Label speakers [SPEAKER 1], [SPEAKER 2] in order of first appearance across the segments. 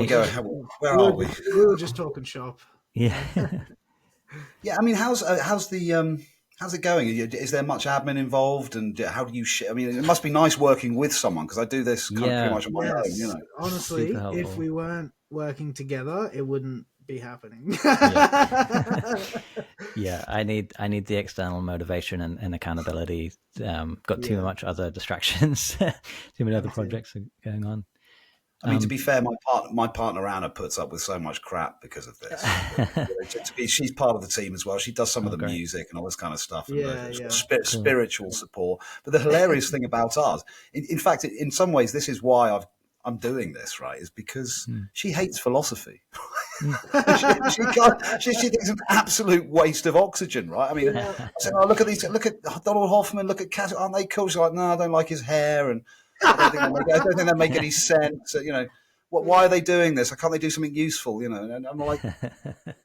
[SPEAKER 1] we go? Where are we?
[SPEAKER 2] We were just talking shop.
[SPEAKER 3] Yeah.
[SPEAKER 1] Yeah, I mean, how's it going? Is there much admin involved, and how do you? I mean, it must be nice working with someone, because I do this kind of pretty much on my own. You know,
[SPEAKER 2] honestly, if we weren't working together, it wouldn't be happening.
[SPEAKER 3] Yeah, I need the external motivation and accountability. Got too much other distractions, too many other projects going on.
[SPEAKER 1] I mean, to be fair, my partner Anna puts up with so much crap because of this. She's part of the team as well. She does some of the music and all this kind of stuff, and spiritual support. But the hilarious thing about us, in fact, in some ways, this is why I'm doing this, right? Is because she hates philosophy. she thinks it's an absolute waste of oxygen, right? I mean, I said, "Oh, look at Donald Hoffman, look at Cat, aren't they cool?" She's like, "No, I don't like his hair, and I don't think they make any sense. You know, why are they doing this? Can't they do something useful? You know?" And I'm like,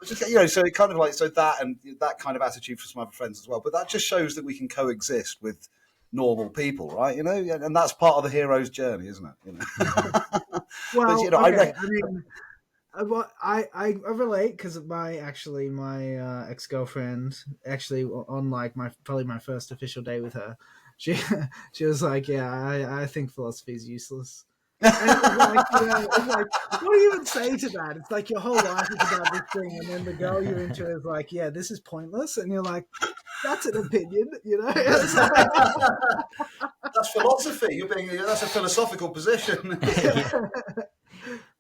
[SPEAKER 1] so it kind of like that, and that kind of attitude for some other friends as well. But that just shows that we can coexist with normal people, right? You know, and that's part of the hero's journey, isn't it? You know?
[SPEAKER 2] Well, but, I relate, because my ex-girlfriend, actually on like probably my first official day with her, she was like, yeah, I think philosophy is useless. And it's like, what do you even say to that? It's like your whole life is about this thing, and then the girl you're into is like, yeah, this is pointless, and you're like, that's an opinion, you know? That's
[SPEAKER 1] philosophy. That's a philosophical position.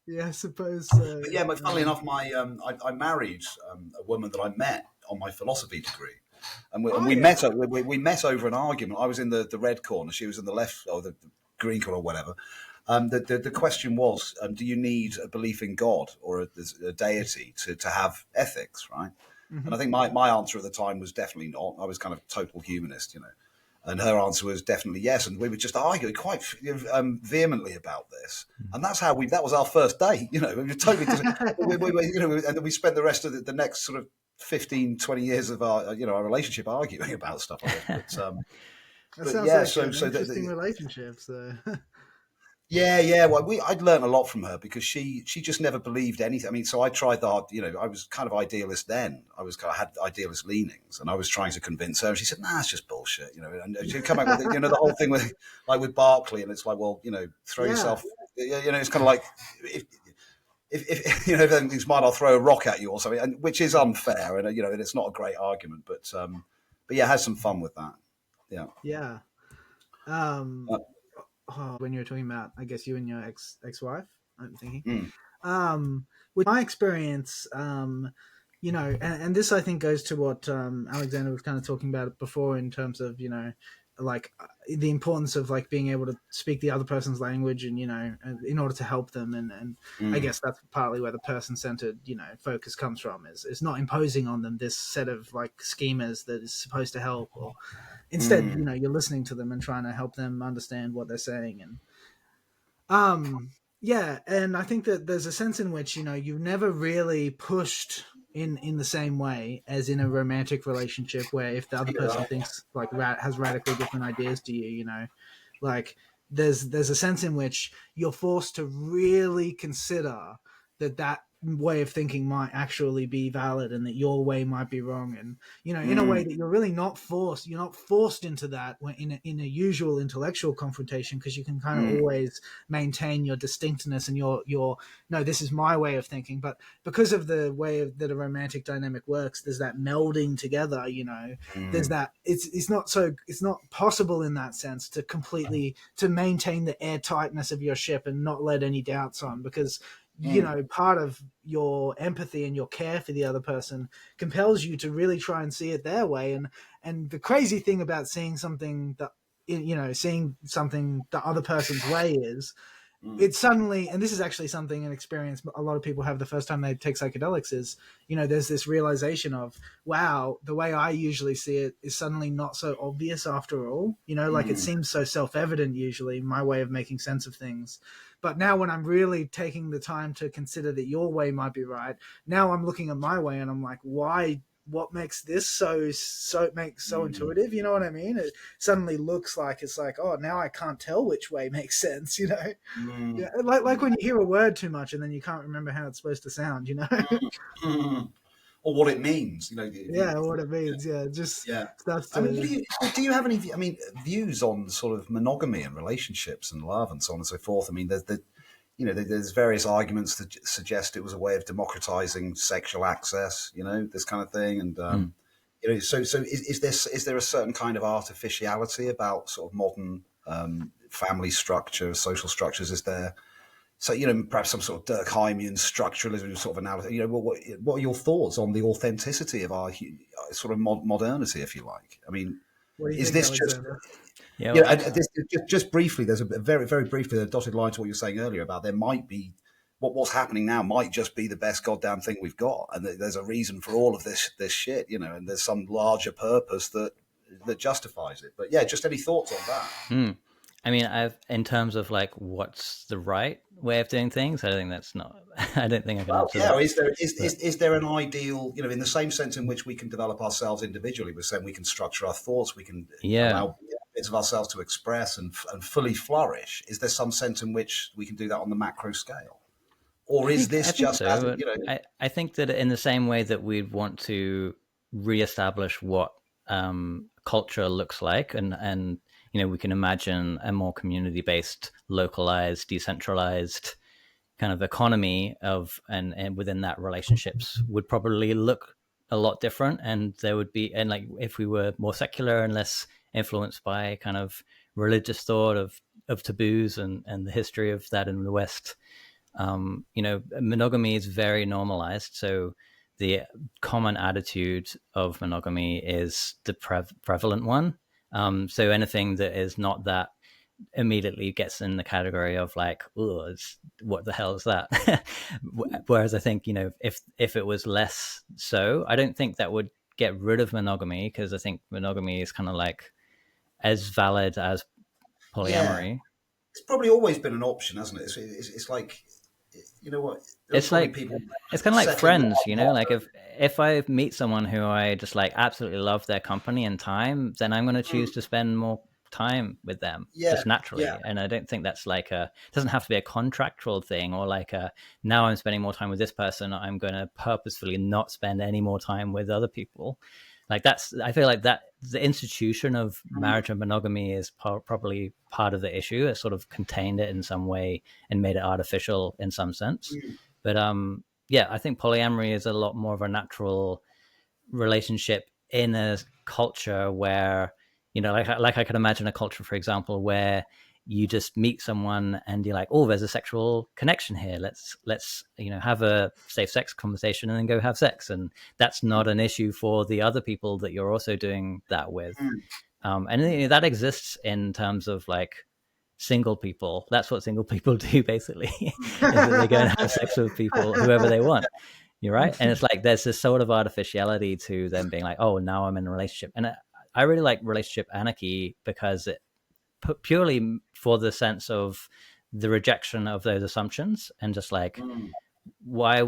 [SPEAKER 2] Yeah, I suppose.
[SPEAKER 1] But yeah, but funnily enough, I married a woman that I met on my philosophy degree, and we met over an argument. I was in the red corner, she was in the left, or the green corner, or whatever. The question was, do you need a belief in God or a deity to have ethics, right? Mm-hmm. And I think my answer at the time was definitely not. I was kind of total humanist, you know. And her answer was definitely yes, and we were just arguing quite vehemently about this. And that's how that was our first date, you know. We were totally, and then we spent the rest of the next sort of 15, 20 years of our relationship arguing about stuff like this.
[SPEAKER 2] That sounds like an interesting relationship. So.
[SPEAKER 1] Yeah. Well, I'd learned a lot from her, because she just never believed anything. I mean, so I tried I was kind of idealist then. I had idealist leanings, and I was trying to convince her. And she said, "Nah, it's just bullshit," you know. And she'd come back with the whole thing with Berkeley, and it's like, well, throw yourself. It's kind of like if everything's mine, I'll throw a rock at you or something, and which is unfair, and and it's not a great argument, but yeah, have some fun with that. Yeah.
[SPEAKER 2] Yeah. When you were talking about, I guess, you and your ex-wife, I'm thinking. With my experience, and this I think goes to what Alexander was kind of talking about before, in terms of, like the importance of like being able to speak the other person's language, and in order to help them, and I guess that's partly where the person-centered focus comes from, is not imposing on them this set of like schemas that is supposed to help, or instead you're listening to them and trying to help them understand what they're saying. And and I think that there's a sense in which you've never really pushed in the same way as in a romantic relationship, where if the other person thinks like has radically different ideas to you, like there's a sense in which you're forced to really consider that way of thinking might actually be valid, and that your way might be wrong, and in a way that you're really not forced. You're not forced into that in a usual intellectual confrontation, because you can kind of always maintain your distinctness and your no, this is my way of thinking. But because of the way that a romantic dynamic works, there's that melding together. There's that it's not possible in that sense to completely to maintain the airtightness of your ship and not let any doubts on, because part of your empathy and your care for the other person compels you to really try and see it their way. And the crazy thing about seeing something that, seeing something the other person's way is, it's suddenly, and this is actually something, an experience a lot of people have the first time they take psychedelics, is, there's this realization of, wow, the way I usually see it is suddenly not so obvious after all. Like it seems so self-evident usually, my way of making sense of things. But now when I'm really taking the time to consider that your way might be right, now I'm looking at my way and I'm like, why what makes this so intuitive? You know what I mean? It suddenly looks like it's like, oh, now I can't tell which way makes sense. You know, yeah, like when you hear a word too much and then you can't remember how it's supposed to sound. You know.
[SPEAKER 1] Or what it means,
[SPEAKER 2] what it means. Just stuff to.
[SPEAKER 1] I mean, do you have any? I mean, views on sort of monogamy and relationships and love and so on and so forth? I mean, there's various arguments that suggest it was a way of democratizing sexual access, this kind of thing, and so is there a certain kind of artificiality about sort of modern family structure, social structures? Is there? So, perhaps some sort of Durkheimian structuralism sort of analysis. What are your thoughts on the authenticity of our sort of modernity, if you like? I mean, is this just... just briefly, there's a very, very briefly a dotted line to what you were saying earlier about there might be... What's happening now might just be the best goddamn thing we've got. And there's a reason for all of this shit, and there's some larger purpose that justifies it. But yeah, just any thoughts on that?
[SPEAKER 3] I mean, in terms of like what's the right way of doing things, I think that's not. I don't think I can answer that.
[SPEAKER 1] Is there an ideal? In the same sense in which we can develop ourselves individually, we're saying we can structure our thoughts, we can allow bits of ourselves to express and fully flourish. Is there some sense in which we can do that on the macro scale, or is this just? So,
[SPEAKER 3] I think that in the same way that we'd want to reestablish what culture looks like, and we can imagine a more community-based, localized, decentralized kind of economy and within that relationships would probably look a lot different. And there would be, and like if we were more secular and less influenced by kind of religious thought of taboos and the history of that in the West, monogamy is very normalized. So the common attitude of monogamy is the prevalent one. So anything that is not that immediately gets in the category of like, oh, what the hell is that? Whereas I think, if it was less so, I don't think that would get rid of monogamy, because I think monogamy is kind of like as valid as polyamory.
[SPEAKER 1] Yeah. It's probably always been an option, hasn't it? It's like, what?
[SPEAKER 3] It's like people. It's kind of like friends, like if I meet someone who I just like absolutely love their company and time, then I'm going to choose to spend more time with them just naturally. And I don't think that's like it doesn't have to be a contractual thing or like now I'm spending more time with this person, I'm going to purposefully not spend any more time with other people. Like I feel like that the institution of marriage and monogamy is probably part of the issue. It sort of contained it in some way and made it artificial in some sense. But I think polyamory is a lot more of a natural relationship in a culture where, like I could imagine a culture, for example, where you just meet someone and you're like, oh, there's a sexual connection here. Let's have a safe sex conversation and then go have sex. And that's not an issue for the other people that you're also doing that with. And that exists in terms of like single people. That's what single people do basically, is that they go and have sex with people, whoever they want. You're right. And it's like, there's this sort of artificiality to them being like, oh, now I'm in a relationship. And I really like relationship anarchy because it purely for the sense of the rejection of those assumptions and just like why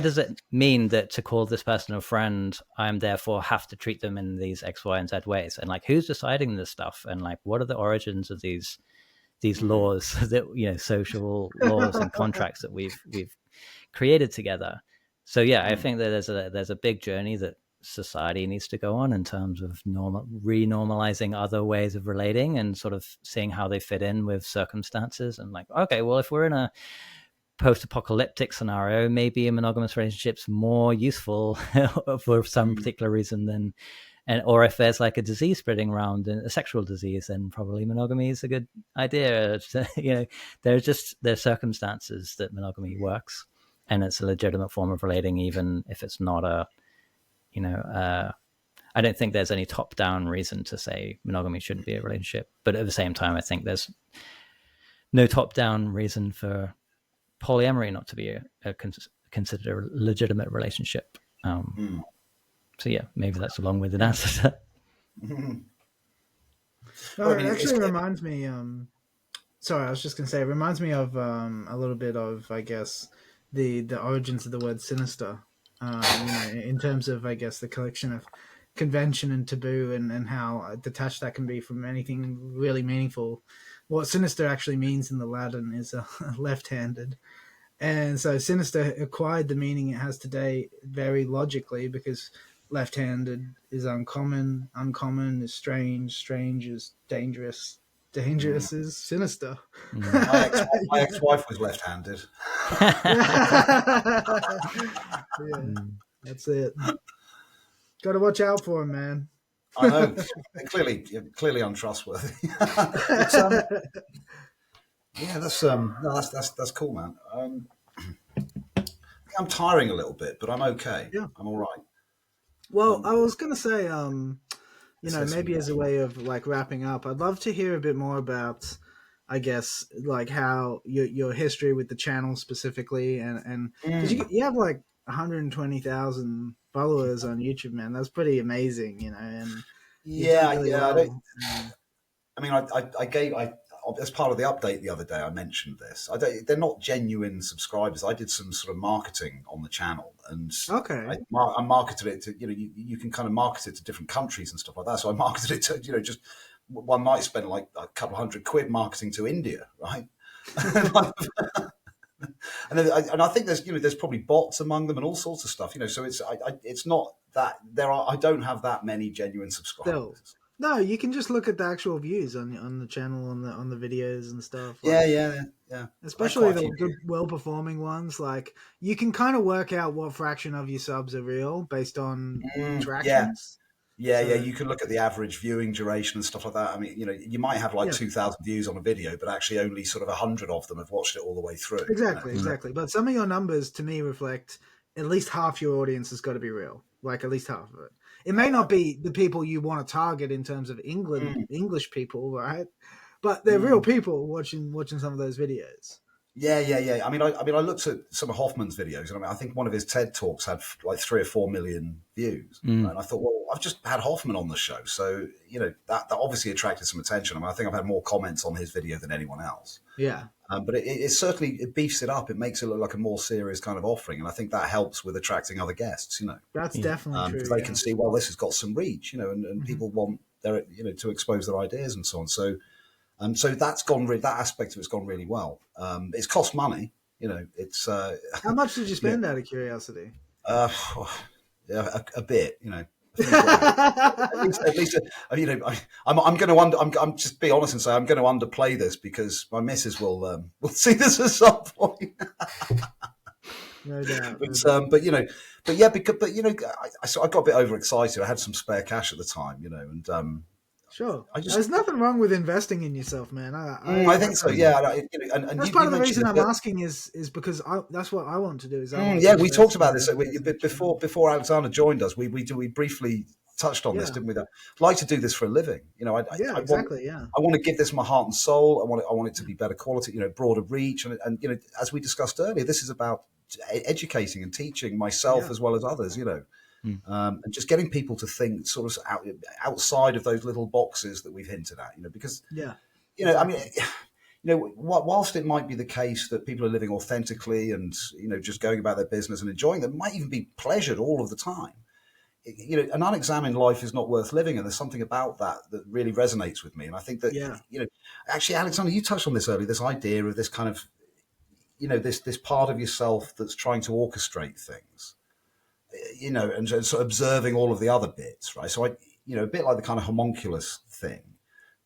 [SPEAKER 3] does it mean that to call this person a friend, I'm therefore have to treat them in these X, Y, and Z ways? And like, who's deciding this stuff? And like, what are the origins of these laws that, social laws and contracts that we've created together? So I think that there's a big journey that society needs to go on in terms of renormalizing other ways of relating and sort of seeing how they fit in with circumstances. And like, okay, well, if we're in a post-apocalyptic scenario, maybe a monogamous relationship's more useful for some particular reason or if there's like a disease spreading around, a sexual disease, then probably monogamy is a good idea. There's circumstances that monogamy works, and it's a legitimate form of relating, even if it's not I don't think there's any top-down reason to say monogamy shouldn't be a relationship. But at the same time, I think there's no top-down reason for polyamory not to be considered a legitimate relationship. So maybe that's a long-winded answer to that.
[SPEAKER 2] No, it actually reminds me. Sorry, I was just gonna say it reminds me of a little bit of, I guess, the origins of the word sinister. in terms of, I guess, the collection of convention and taboo and how detached that can be from anything really meaningful. What sinister actually means in the Latin is left-handed. And so sinister acquired the meaning it has today very logically, because left-handed is uncommon, uncommon is strange, strange is dangerous, dangerous is sinister.
[SPEAKER 1] My ex-wife was left-handed.
[SPEAKER 2] Yeah, that's it. Got to watch out for him, man.
[SPEAKER 1] I know. Clearly untrustworthy. Yeah, that's cool, man. I'm tiring a little bit, but I'm okay.
[SPEAKER 2] Yeah,
[SPEAKER 1] I'm all right.
[SPEAKER 2] Well, I was gonna say, maybe as a way of like wrapping up, I'd love to hear a bit more about, I guess, like how your history with the channel specifically, and because you have like 120,000 followers on YouTube, man. That's pretty amazing, and
[SPEAKER 1] yeah,
[SPEAKER 2] really
[SPEAKER 1] yeah.
[SPEAKER 2] well.
[SPEAKER 1] I mean, I gave as part of the update the other day, I mentioned this. They're not genuine subscribers. I did some sort of marketing on the channel, and
[SPEAKER 2] okay,
[SPEAKER 1] I marketed it to, you can kind of market it to different countries and stuff like that. So I marketed it to, just one might spend like a couple £100 marketing to India, right? And I think there's probably bots among them and all sorts of stuff, So it's not that I don't have that many genuine subscribers.
[SPEAKER 2] No, you can just look at the actual views on the channel, on the videos and stuff.
[SPEAKER 1] Yeah.
[SPEAKER 2] Especially the good, well-performing ones. Like, you can kind of work out what fraction of your subs are real based on interactions.
[SPEAKER 1] Yeah, you can look at the average viewing duration and stuff like that. I mean, you might have 2,000 views on a video, but actually only sort of 100 of them have watched it all the way through.
[SPEAKER 2] Exactly. But some of your numbers, to me, reflect at least half your audience has got to be real. Like, at least half of it. It may not be the people you want to target in terms of English people, right? But they're real people watching some of those videos.
[SPEAKER 1] Yeah. I mean, I looked at some of Hoffman's videos, and I think one of his TED Talks had like 3 or 4 million views. And I thought, well, I've just had Hoffman on the show, so that obviously attracted some attention. I mean, I think I've had more comments on his video than anyone else.
[SPEAKER 2] Yeah.
[SPEAKER 1] But it certainly beefs it up. It makes it look like a more serious kind of offering, and I think that helps with attracting other guests.
[SPEAKER 2] That's definitely true.
[SPEAKER 1] Because they can see, well, this has got some reach, and people want their to expose their ideas and so on. So that's gone. That aspect of it's gone really well. It's cost money. It's.
[SPEAKER 2] How much did you spend out of curiosity?
[SPEAKER 1] A bit. At least, I'm going to. I'm just be honest and say I'm going to underplay this because my missus will see this at some point.
[SPEAKER 2] No doubt.
[SPEAKER 1] But I got a bit overexcited. I had some spare cash at the time, and.
[SPEAKER 2] Sure. There's nothing wrong with investing in yourself, man.
[SPEAKER 1] I think so. Yeah, and
[SPEAKER 2] that's part of the reason I'm asking is because that's what I want to do.
[SPEAKER 1] We talked about this before Alexander joined us. We briefly touched on this, didn't we? I'd like to do this for a living. I want to give this my heart and soul. I want it to be better quality. Broader reach, and as we discussed earlier, this is about educating and teaching myself as well as others. And just getting people to think sort of outside of those little boxes that we've hinted at, because, I mean, whilst it might be the case that people are living authentically and, just going about their business and enjoying them, might even be pleasured all of the time. An unexamined life is not worth living. And there's something about that really resonates with me. And I think that, actually, Alexander, you touched on this earlier, this idea of this kind of, this part of yourself that's trying to orchestrate things. And sort of observing all of the other bits, right? So a bit like the kind of homunculus thing,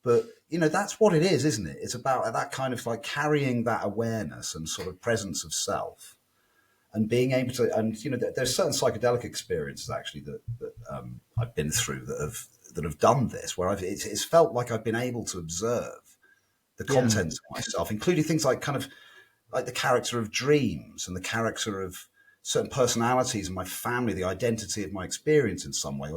[SPEAKER 1] but that's what it is, isn't it? It's about that kind of like carrying that awareness and sort of presence of self, and being able to. And there's certain psychedelic experiences actually that I've been through that have done this, where it's felt like I've been able to observe the contents of myself, including things like kind of like the character of dreams and the character of certain personalities in my family, the identity of my experience in some way.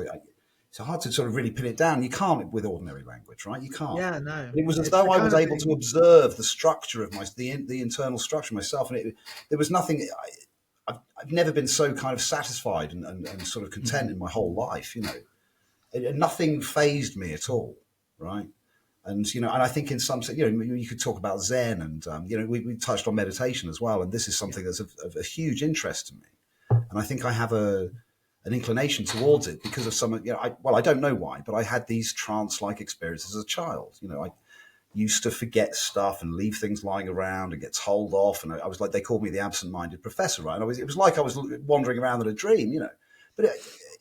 [SPEAKER 1] It's hard to sort of really pin it down. You can't with ordinary language, right? You can't.
[SPEAKER 2] Yeah, no.
[SPEAKER 1] It was as though I was able to observe the structure of the internal structure of myself, and there was nothing. I've never been so kind of satisfied and sort of content in my whole life. Nothing fazed me at all, right? And and I think in some you could talk about Zen, and we touched on meditation as well, and this is something that's of a huge interest to me. And I think I have an inclination towards it because of some, I don't know why, but I had these trance-like experiences as a child. I used to forget stuff and leave things lying around and get told off. And I was like, they called me the absent-minded professor, right? And it was like I was wandering around in a dream, But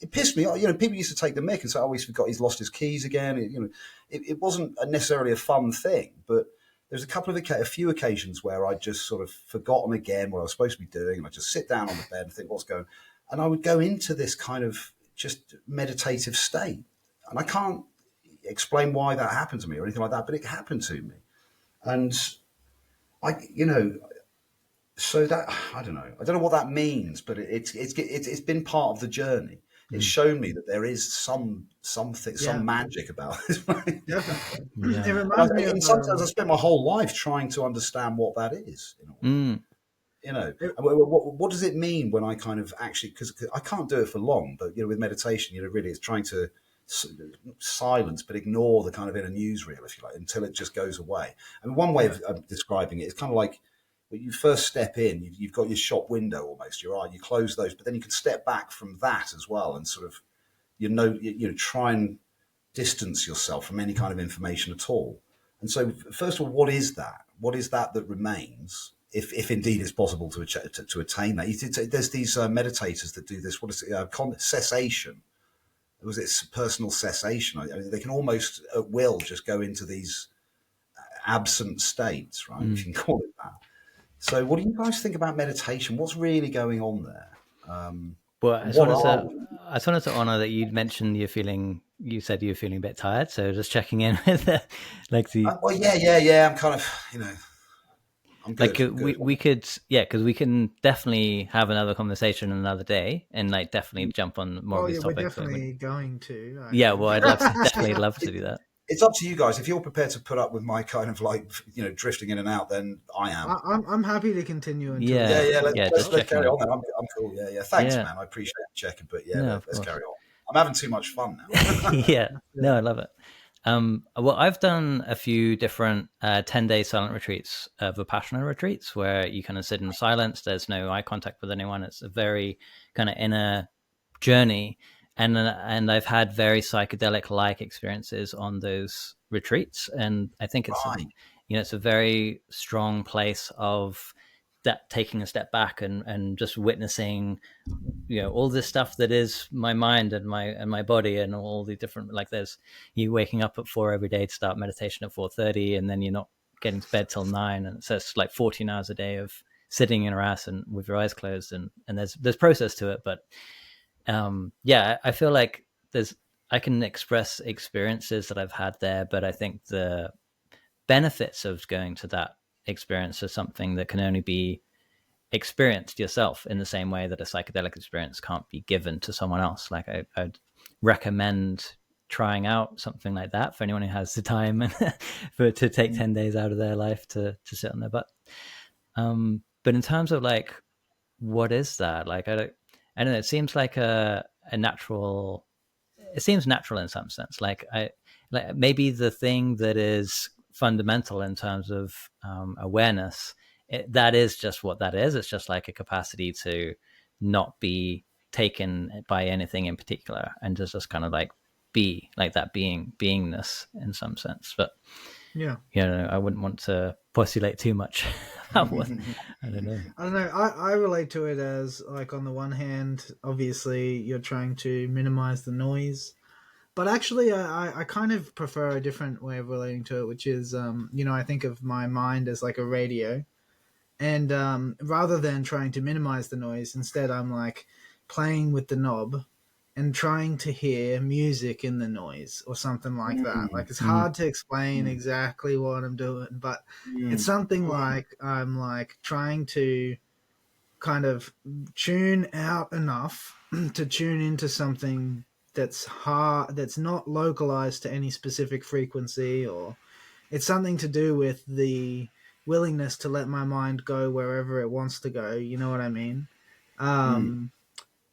[SPEAKER 1] it pissed me off. People used to take the mick and say, oh, he's forgot, he's lost his keys again. It wasn't necessarily a fun thing, but there's a few occasions where I just sort of forgotten again what I was supposed to be doing. And I just sit down on the bed and think, what's going on? And I would go into this kind of just meditative state. And I can't explain why that happened to me or anything like that, but it happened to me. And so that, I don't know what that means, but it's been part of the journey. It's shown me that there is some magic about this. Right?
[SPEAKER 2] It reminds me of,
[SPEAKER 1] sometimes I spent my whole life trying to understand what that is. What does it mean when I kind of actually, because I can't do it for long, but with meditation, really it's trying to silence but ignore the kind of inner newsreel, if you like, until it just goes away. And one way of describing it is kind of like when you first step in, you've got your shop window almost, your eye, you close those, but then you can step back from that as well and sort of try and distance yourself from any kind of information at all. And so first of all, what is that remains, if indeed it's possible to attain that? There's these meditators that do this, what is it, cessation. Was it personal cessation? I mean, they can almost at will just go into these absent states, right? If you can call it that. So what do you guys think about meditation? What's really going on there?
[SPEAKER 3] Well, I just wanted to honor that you mentioned you said you were feeling a bit tired. So just checking in with
[SPEAKER 1] yeah. I'm kind of, I'm good.
[SPEAKER 3] We could, because we can definitely have another conversation another day and definitely jump on more of these topics.
[SPEAKER 2] We're definitely going to.
[SPEAKER 3] I'd definitely love to do that.
[SPEAKER 1] It's up to you guys. If you're prepared to put up with my kind of drifting in and out, then I am.
[SPEAKER 2] I'm happy to continue.
[SPEAKER 1] Let's carry on. I'm cool. Yeah. Thanks, man. I appreciate checking, but let's carry on. I'm having too much fun now.
[SPEAKER 3] No, I love it. Well, I've done a few different 10-day silent retreats, Vipassana retreats, where you kind of sit in silence. There's no eye contact with anyone. It's a very kind of inner journey. And I've had very psychedelic-like experiences on those retreats. And I think it's, it's a very strong place of that, taking a step back and just witnessing, all this stuff that is my mind and my body and all the different, there's you waking up at 4 every day to start meditation at 4:30, and then you're not getting to bed till 9. And so it's 14 hours a day of sitting in your ass and with your eyes closed. And there's process to it, but I feel like I can express experiences that I've had there, but I think the benefits of going to that experience are something that can only be experienced yourself in the same way that a psychedelic experience can't be given to someone else. I'd recommend trying out something like that for anyone who has the time to take 10 days out of their life to sit on their butt. But in terms of what is that? I don't know. It seems like a natural. It seems natural in some sense. Maybe the thing that is fundamental in terms of awareness, that is just what that is. It's just like a capacity to not be taken by anything in particular, and just kind of be that beingness in some sense. But I wouldn't want to postulate too much. I don't know.
[SPEAKER 2] I relate to it as on the one hand, obviously you're trying to minimize the noise, but actually I kind of prefer a different way of relating to it, which is I think of my mind as like a radio, and rather than trying to minimize the noise, instead I'm playing with the knob and trying to hear music in the noise or something like that. It's hard to explain exactly what I'm doing, but it's something I'm trying to kind of tune out enough to tune into something that's not localized to any specific frequency, or it's something to do with the willingness to let my mind go wherever it wants to go. You know what I mean?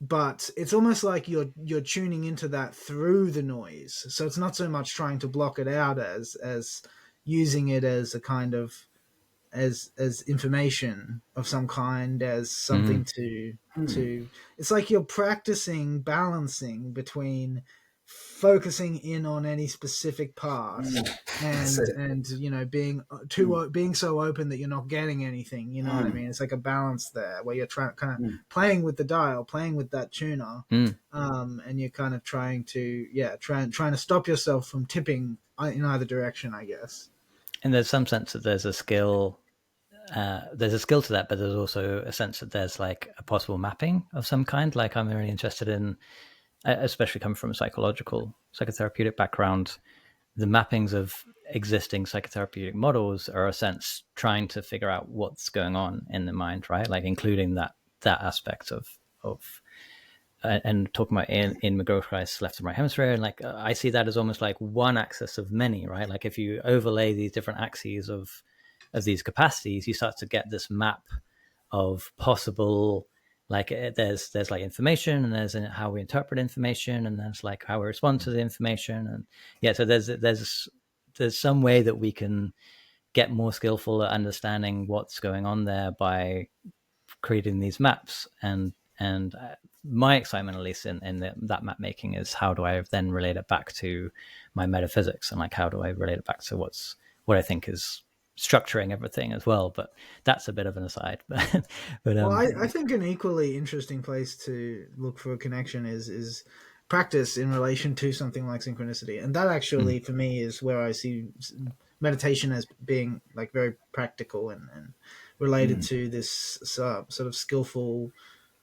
[SPEAKER 2] But it's almost like you're tuning into that through the noise. So it's not so much trying to block it out as using it as a kind of as information of some kind, as something to it's like you're practicing balancing between focusing in on any specific part and being so open that you're not getting anything, you know what I mean? It's like a balance there where you're trying kind of playing with the dial, playing with that tuner, and you're kind of trying to trying to stop yourself from tipping in either direction, I guess.
[SPEAKER 3] And there's some sense that there's a skill to that, but there's also a sense that there's like a possible mapping of some kind. Like I'm really interested in, especially coming from a psychotherapeutic background, the mappings of existing psychotherapeutic models are a sense trying to figure out what's going on in the mind, right? Like including that aspect of and talking about in McGraw-Hiss left and right hemisphere, and like I see that as almost like one axis of many, right? Like if you overlay these different axes of these capacities, you start to get this map of possible, like there's like information, and there's how we interpret information, and there's like how we respond to the information, and so there's some way that we can get more skillful at understanding what's going on there by creating these maps. And my excitement, at least in that map making, is how do I then relate it back to my metaphysics, and like how do I relate it back to what I think is structuring everything as well. But that's a bit of an aside.
[SPEAKER 2] Well, I think an equally interesting place to look for a connection is practice in relation to something like synchronicity, and that actually for me is where I see meditation as being like very practical and related to this sort of skillful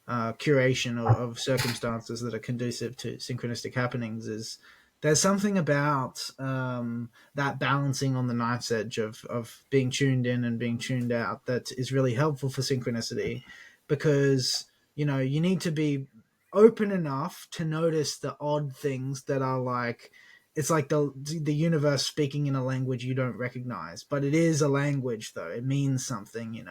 [SPEAKER 2] curation of circumstances that are conducive to synchronistic happenings. Is there's something about that balancing on the knife's edge of being tuned in and being tuned out that is really helpful for synchronicity, because you need to be open enough to notice the odd things that are like, it's like the universe speaking in a language you don't recognize, but it is a language though, it means something,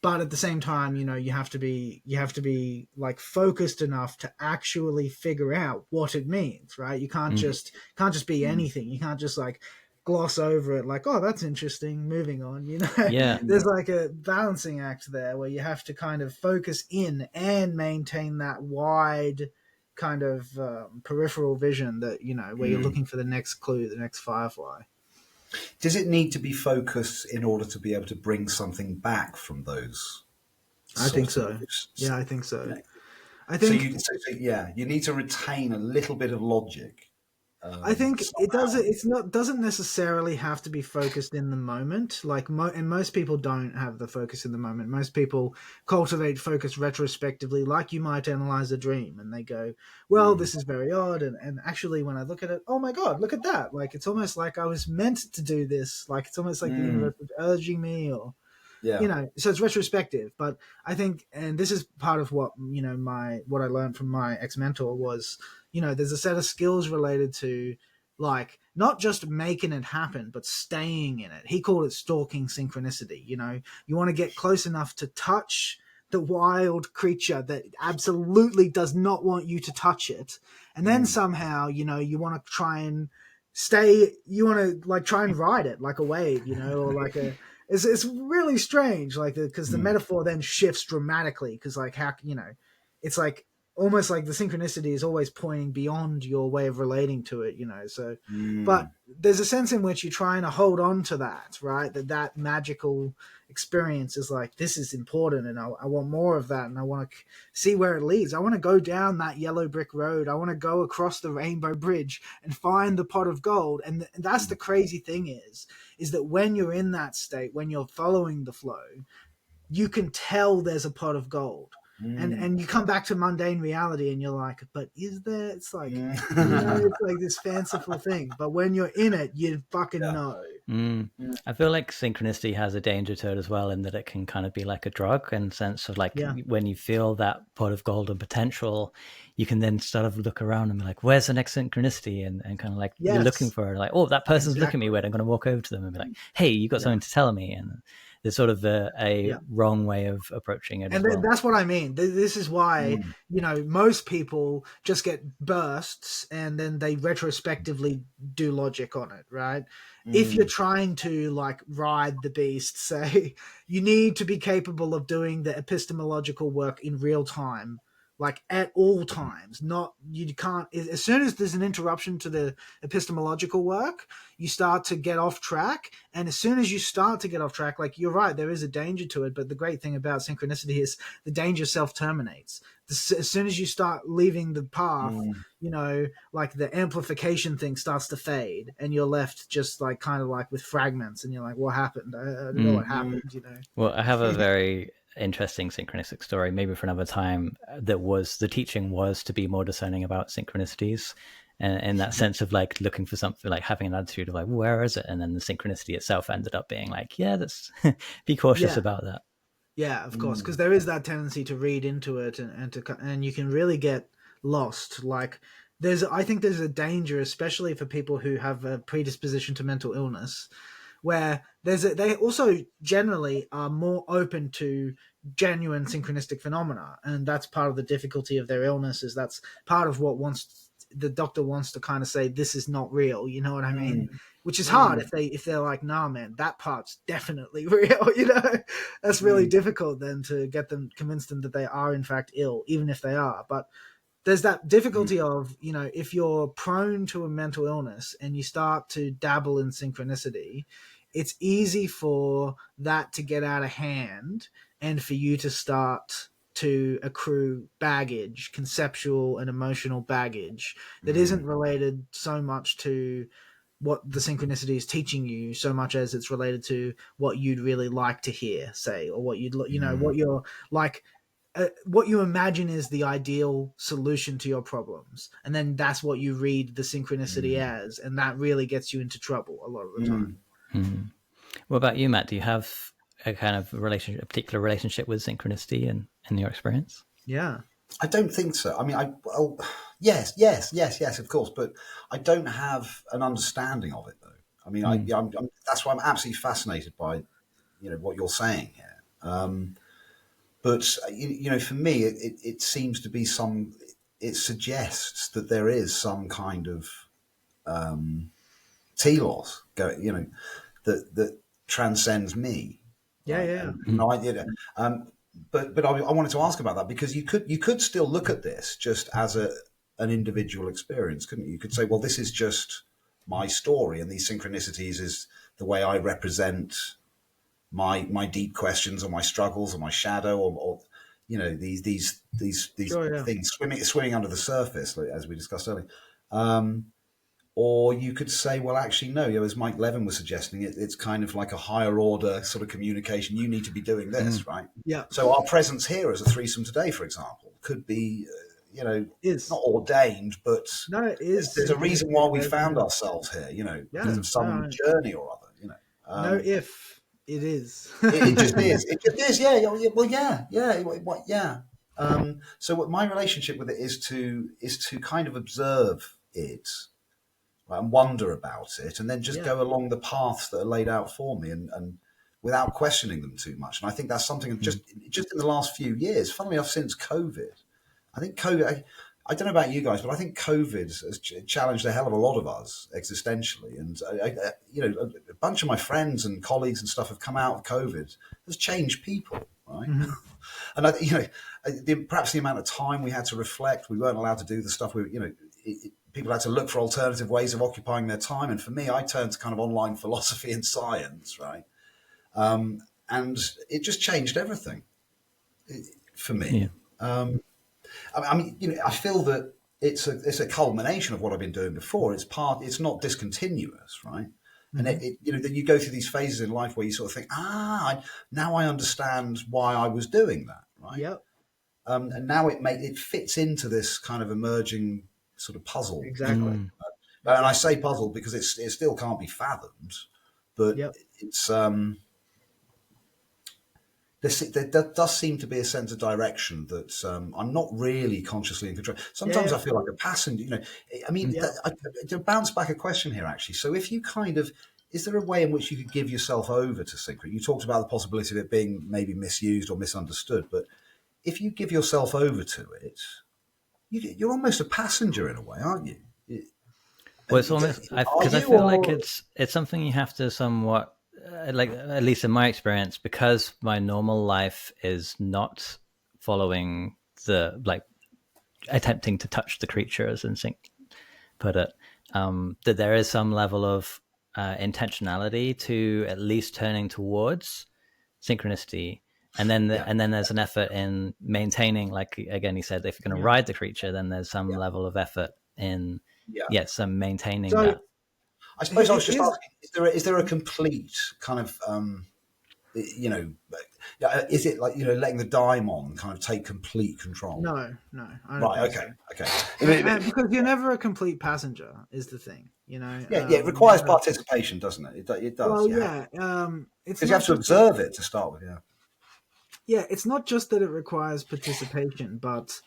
[SPEAKER 2] but at the same time, you have to be like focused enough to actually figure out what it means, right? You can't just be anything. You can't just like gloss over it like, oh, that's interesting, moving on, There's like a balancing act there where you have to kind of focus in and maintain that wide kind of peripheral vision that, where you're looking for the next clue, the next firefly.
[SPEAKER 1] Does it need to be focused in order to be able to bring something back from those?
[SPEAKER 2] I think so. Yeah, I think so. I think
[SPEAKER 1] you need to retain a little bit of logic.
[SPEAKER 2] I think it doesn't necessarily have to be focused in the moment. Like, and most people don't have the focus in the moment. Most people cultivate focus retrospectively, like you might analyze a dream, and they go, "Well, this is very odd." And actually, when I look at it, oh my god, look at that! Like, it's almost like I was meant to do this. Like, it's almost like the universe was urging me, or so it's retrospective. But I think, and this is part of what what I learned from my ex-mentor was, there's a set of skills related to like not just making it happen, but staying in it. He called it stalking synchronicity. You want to get close enough to touch the wild creature that absolutely does not want you to touch it. And then somehow, you want to try and stay, you want to like try and ride it like a wave, or like it's really strange, like, because the metaphor then shifts dramatically, because like how it's like almost like the synchronicity is always pointing beyond your way of relating to it, so but there's a sense in which you're trying to hold on to that, right? That magical experience is like, this is important, and I want more of that, and I want to see where it leads. I want to go down that yellow brick road. I want to go across the rainbow bridge and find the pot of gold. And that's the crazy thing is that when you're in that state, when you're following the flow, you can tell there's a pot of gold. And you come back to mundane reality and you're like, but is there? It's like, it's like this fanciful thing. But when you're in it, you fucking know.
[SPEAKER 3] I feel like synchronicity has a danger to it as well, in that it can kind of be like a drug, in the sense of like, when you feel that pot of golden potential, you can then sort of look around and be like, where's the next synchronicity? And kind of like, you're looking for it, like, oh, that person's looking at me weird. I'm going to walk over to them and be like, hey, you got something to tell me. there's sort of a wrong way of approaching it.
[SPEAKER 2] And that's what I mean. This is why, most people just get bursts and then they retrospectively do logic on it, right? If you're trying to like ride the beast, say, you need to be capable of doing the epistemological work in real time, like at all times. You can't, as soon as there's an interruption to the epistemological work, you start to get off track. And as soon as you start to get off track, like, you're right, there is a danger to it. But the great thing about synchronicity is the danger self-terminates. As soon as you start leaving the path, like the amplification thing starts to fade and you're left just like kind of like with fragments, and you're like, what happened? I don't know what happened,
[SPEAKER 3] Well, I have a very interesting synchronistic story, maybe for another time. The teaching was to be more discerning about synchronicities, and in that sense of like looking for something, like having an attitude of like, where is it? And then the synchronicity itself ended up being like, that's be cautious about that.
[SPEAKER 2] Yeah, of course, because there is that tendency to read into it, and you can really get lost. Like, I think there's a danger, especially for people who have a predisposition to mental illness, where they also generally are more open to genuine synchronistic phenomena, and that's part of the difficulty of their illness. Is that's part of what the doctor wants to kind of say, this is not real, you know what I mean? Which is hard if they're like, nah, man, that part's definitely real, That's really difficult then to convince them that they are in fact ill, even if they are. But there's that difficulty of, if you're prone to a mental illness and you start to dabble in synchronicity, it's easy for that to get out of hand and for you to start to accrue baggage, conceptual and emotional baggage that isn't related so much to what the synchronicity is teaching you, so much as it's related to what you'd really like to hear, say, or what what you're like, what you imagine is the ideal solution to your problems, and then that's what you read the synchronicity as, and that really gets you into trouble a lot of the time.
[SPEAKER 3] What about you, Matt? Do you have a kind of a particular relationship with synchronicity in your experience?
[SPEAKER 2] Yeah.
[SPEAKER 1] I don't think so. I mean, yes, of course, but I don't have an understanding of it, though. I mean, that's why I'm absolutely fascinated by, what you're saying here. But for me, it seems to be it suggests that there is some kind of telos, that transcends me.
[SPEAKER 2] Yeah.
[SPEAKER 1] But I wanted to ask about that, because you could still look at this just as an individual experience, couldn't you? You could say, well, this is just my story, and these synchronicities is the way I represent my deep questions, or my struggles, or my shadow, or these things swimming under the surface, as we discussed earlier. Or you could say, well, actually, no, as Mike Levin was suggesting, it's kind of like a higher order sort of communication. You need to be doing this, right?
[SPEAKER 2] Yeah.
[SPEAKER 1] So our presence here as a threesome today, for example, could be, not ordained, but
[SPEAKER 2] no, it is.
[SPEAKER 1] There's a reason why we found ourselves here, because of some journey or other,
[SPEAKER 2] no, if it is.
[SPEAKER 1] it just is. It just is. Yeah. Well, yeah. So what my relationship with it is to kind of observe it, and wonder about it, and then just go along the paths that are laid out for me, and without questioning them too much. And I think that's something just in the last few years, funnily enough, since COVID. I think COVID, I don't know about you guys, but I think COVID has challenged a hell of a lot of us existentially. And, a bunch of my friends and colleagues and stuff have come out of COVID, has changed people, right? Mm-hmm. And, perhaps the amount of time we had to reflect, we weren't allowed to do the stuff people had to look for alternative ways of occupying their time. And for me, I turned to kind of online philosophy and science, right? And it just changed everything for me. Yeah. I feel that it's a culmination of what I've been doing before. It's not discontinuous, right? Mm-hmm. And then you go through these phases in life where you sort of think, now I understand why I was doing that, right?
[SPEAKER 2] Yep.
[SPEAKER 1] And now it fits into this kind of emerging sort of puzzle.
[SPEAKER 2] Exactly.
[SPEAKER 1] And I say puzzle because it still can't be fathomed, but it's there does seem to be a sense of direction that I'm not really consciously in control. Sometimes I feel like a passenger. To bounce back a question here, actually. So if you kind of is there a way in which you could give yourself over to synchronicity? You talked about the possibility of it being maybe misused or misunderstood, but if you give yourself over to it, you're almost a passenger in a way, aren't you?
[SPEAKER 3] Well, it's almost because I feel like it's something you have to somewhat like, at least in my experience, because my normal life is not following the like attempting to touch the creatures and put it, that there is some level of intentionality to at least turning towards synchronicity. And then there's an effort in maintaining, like, again, he said, if you're going to ride the creature, then there's some level of effort in some maintaining that.
[SPEAKER 1] I suppose I was just asking, is there a complete kind of, is it like, letting the daimon kind of take complete control?
[SPEAKER 2] No. I don't think so.
[SPEAKER 1] Okay.
[SPEAKER 2] Because you're never a complete passenger is the thing,
[SPEAKER 1] it requires participation, doesn't it? It does.
[SPEAKER 2] Well,
[SPEAKER 1] because you have to observe it to start with,
[SPEAKER 2] Yeah, it's not just that it requires participation, but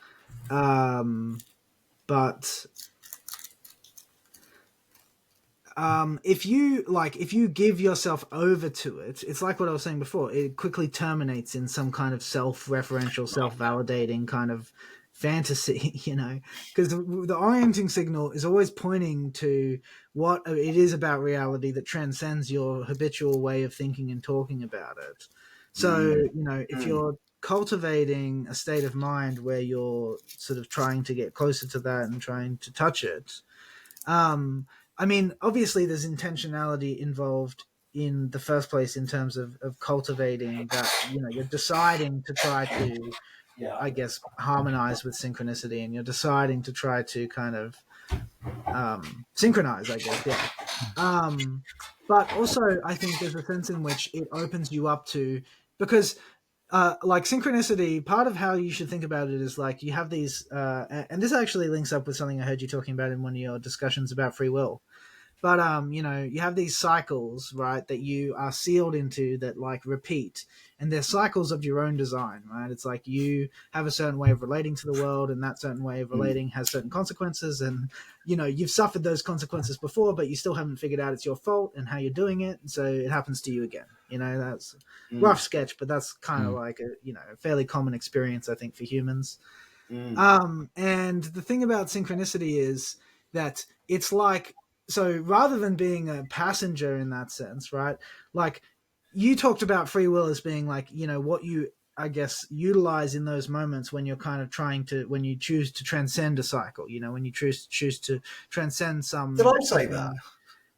[SPEAKER 2] if you give yourself over to it, it's like what I was saying before. It quickly terminates in some kind of self-referential, self-validating kind of fantasy, because the orienting signal is always pointing to what it is about reality that transcends your habitual way of thinking and talking about it. So, if you're cultivating a state of mind where you're sort of trying to get closer to that and trying to touch it, I mean, obviously there's intentionality involved in the first place in terms of cultivating that, you're deciding to try to, I guess, harmonize with synchronicity, and you're deciding to try to kind of synchronize, I guess, but also I think there's a sense in which it opens you up to, because like synchronicity, part of how you should think about it is like you have these, and this actually links up with something I heard you talking about in one of your discussions about free will. But, you have these cycles, right, that you are sealed into that like repeat, and they're cycles of your own design, right? It's like you have a certain way of relating to the world, and that certain way of relating has certain consequences, and, you've suffered those consequences before, but you still haven't figured out it's your fault and how you're doing it. And so it happens to you again. That's rough sketch, but that's kind of like a fairly common experience, I think, for humans. And the thing about synchronicity is that it's like, so rather than being a passenger in that sense, right? Like you talked about free will as being like, what you, I guess, utilize in those moments when you're kind of when you choose to transcend a cycle, when you choose to transcend some.
[SPEAKER 1] Did I say that?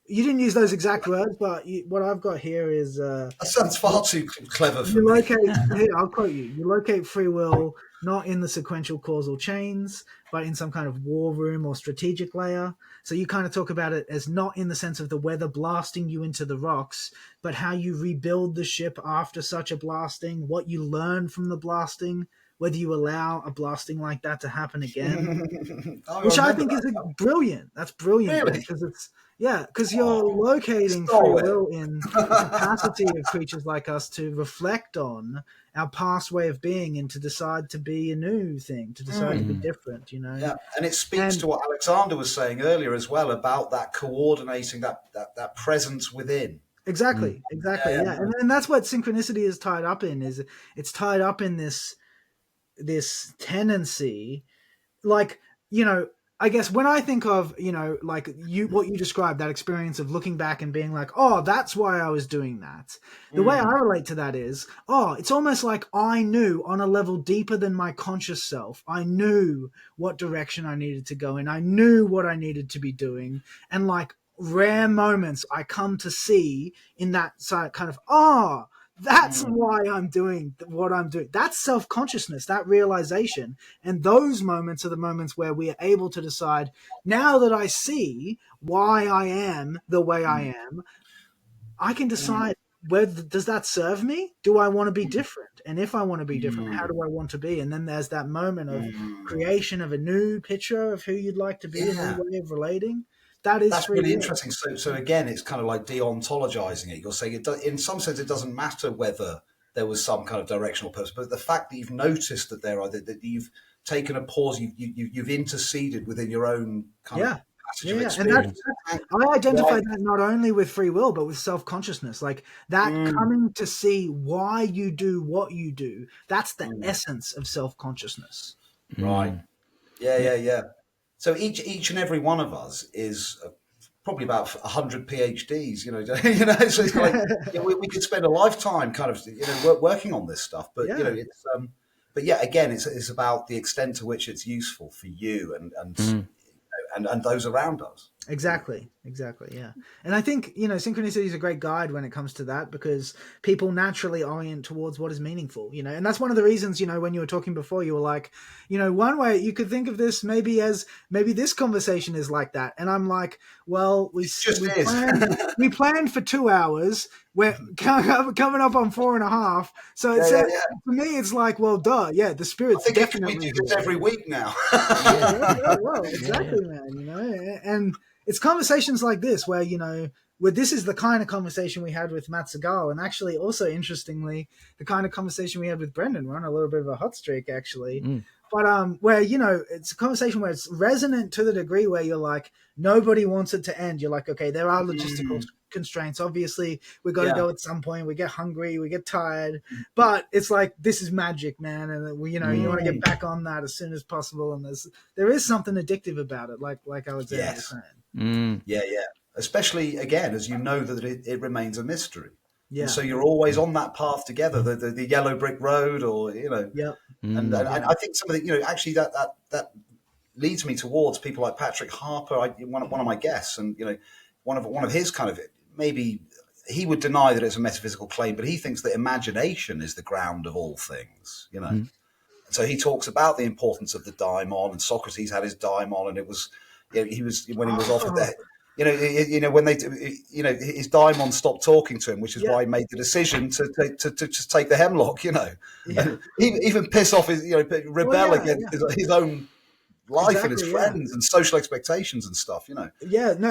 [SPEAKER 2] You didn't use those exact words, but what I've got here is... that
[SPEAKER 1] sounds far too clever for me.
[SPEAKER 2] Here, I'll quote you. You locate free will not in the sequential causal chains, but in some kind of war room or strategic layer. So you kind of talk about it as not in the sense of the weather blasting you into the rocks, but how you rebuild the ship after such a blasting, what you learn from the blasting, whether you allow a blasting like that to happen again, which I think is brilliant. That's brilliant,
[SPEAKER 1] really?
[SPEAKER 2] Because it's... Yeah, because you're locating free will in the capacity of creatures like us to reflect on our past way of being and to decide to be a new thing, to decide to be different,
[SPEAKER 1] Yeah, and it speaks to what Alexander was saying earlier as well about that coordinating, that presence within.
[SPEAKER 2] Exactly. Yeah. And that's what synchronicity is tied up in, is it's tied up in this tendency, like, I guess when I think of, like what you described, that experience of looking back and being like, oh, that's why I was doing that. The way I relate to that is, it's almost like I knew on a level deeper than my conscious self. I knew what direction I needed to go in. I knew what I needed to be doing. And like rare moments I come to see in that side kind of, that's why I'm doing what I'm doing. That's self-consciousness, that realization. And those moments are the moments where we are able to decide, now that I see why I am the way I am, I can decide, whether does that serve me? Do I want to be different? And if I want to be different, how do I want to be? And then there's that moment of creation of a new picture of who you'd like to be, a new way of relating. That's
[SPEAKER 1] really interesting. So again, it's kind of like deontologizing it. You're saying in some sense, it doesn't matter whether there was some kind of directional purpose, but the fact that you've noticed that that you've taken a pause, you've interceded within your own kind of passage of experience.
[SPEAKER 2] I identify that not only with free will, but with self-consciousness. Like that coming to see why you do what you do. That's the essence of self-consciousness.
[SPEAKER 1] Right. Yeah. So each and every one of us is probably about 100 PhDs, so it's like we could spend a lifetime kind of, working on this stuff, but it's, but yeah, again, it's about the extent to which it's useful for you and those around us.
[SPEAKER 2] Exactly. Yeah. And I think, synchronicity is a great guide when it comes to that, because people naturally orient towards what is meaningful, and that's one of the reasons, when you were talking before, you were like, one way you could think of this maybe as maybe this conversation is like that. And I'm like, well, we planned for 2 hours. We're coming up on 4.5. So for me, it's like, well, duh. Yeah. The spirit's definitely.
[SPEAKER 1] We do this every week now.
[SPEAKER 2] Well, exactly, man, and it's conversations like this where, where this is the kind of conversation we had with Matt Segal, and actually also interestingly, the kind of conversation we had with Brendan. We're on a little bit of a hot streak, actually. But where, it's a conversation where it's resonant to the degree where you're like, nobody wants it to end. You're like, okay, there are logistical constraints. Obviously, we got to go at some point. We get hungry, we get tired, but it's like, this is magic, man. And you want to get back on that as soon as possible. And there is something addictive about it, like Alexander was saying.
[SPEAKER 1] Yeah. Especially again, as that it remains a mystery. Yeah. And so you're always on that path together, the yellow brick road, or And I think some of the actually that leads me towards people like Patrick Harper, one of my guests, and one of his kind of, maybe he would deny that it's a metaphysical claim, but he thinks that imagination is the ground of all things. So he talks about the importance of the daimon, and Socrates had his daimon, and it was he was when he was offered that. When they, his daimon stopped talking to him, which is why he made the decision to just take the hemlock, and even piss off his, rebel against his own life and his friends and social expectations and stuff,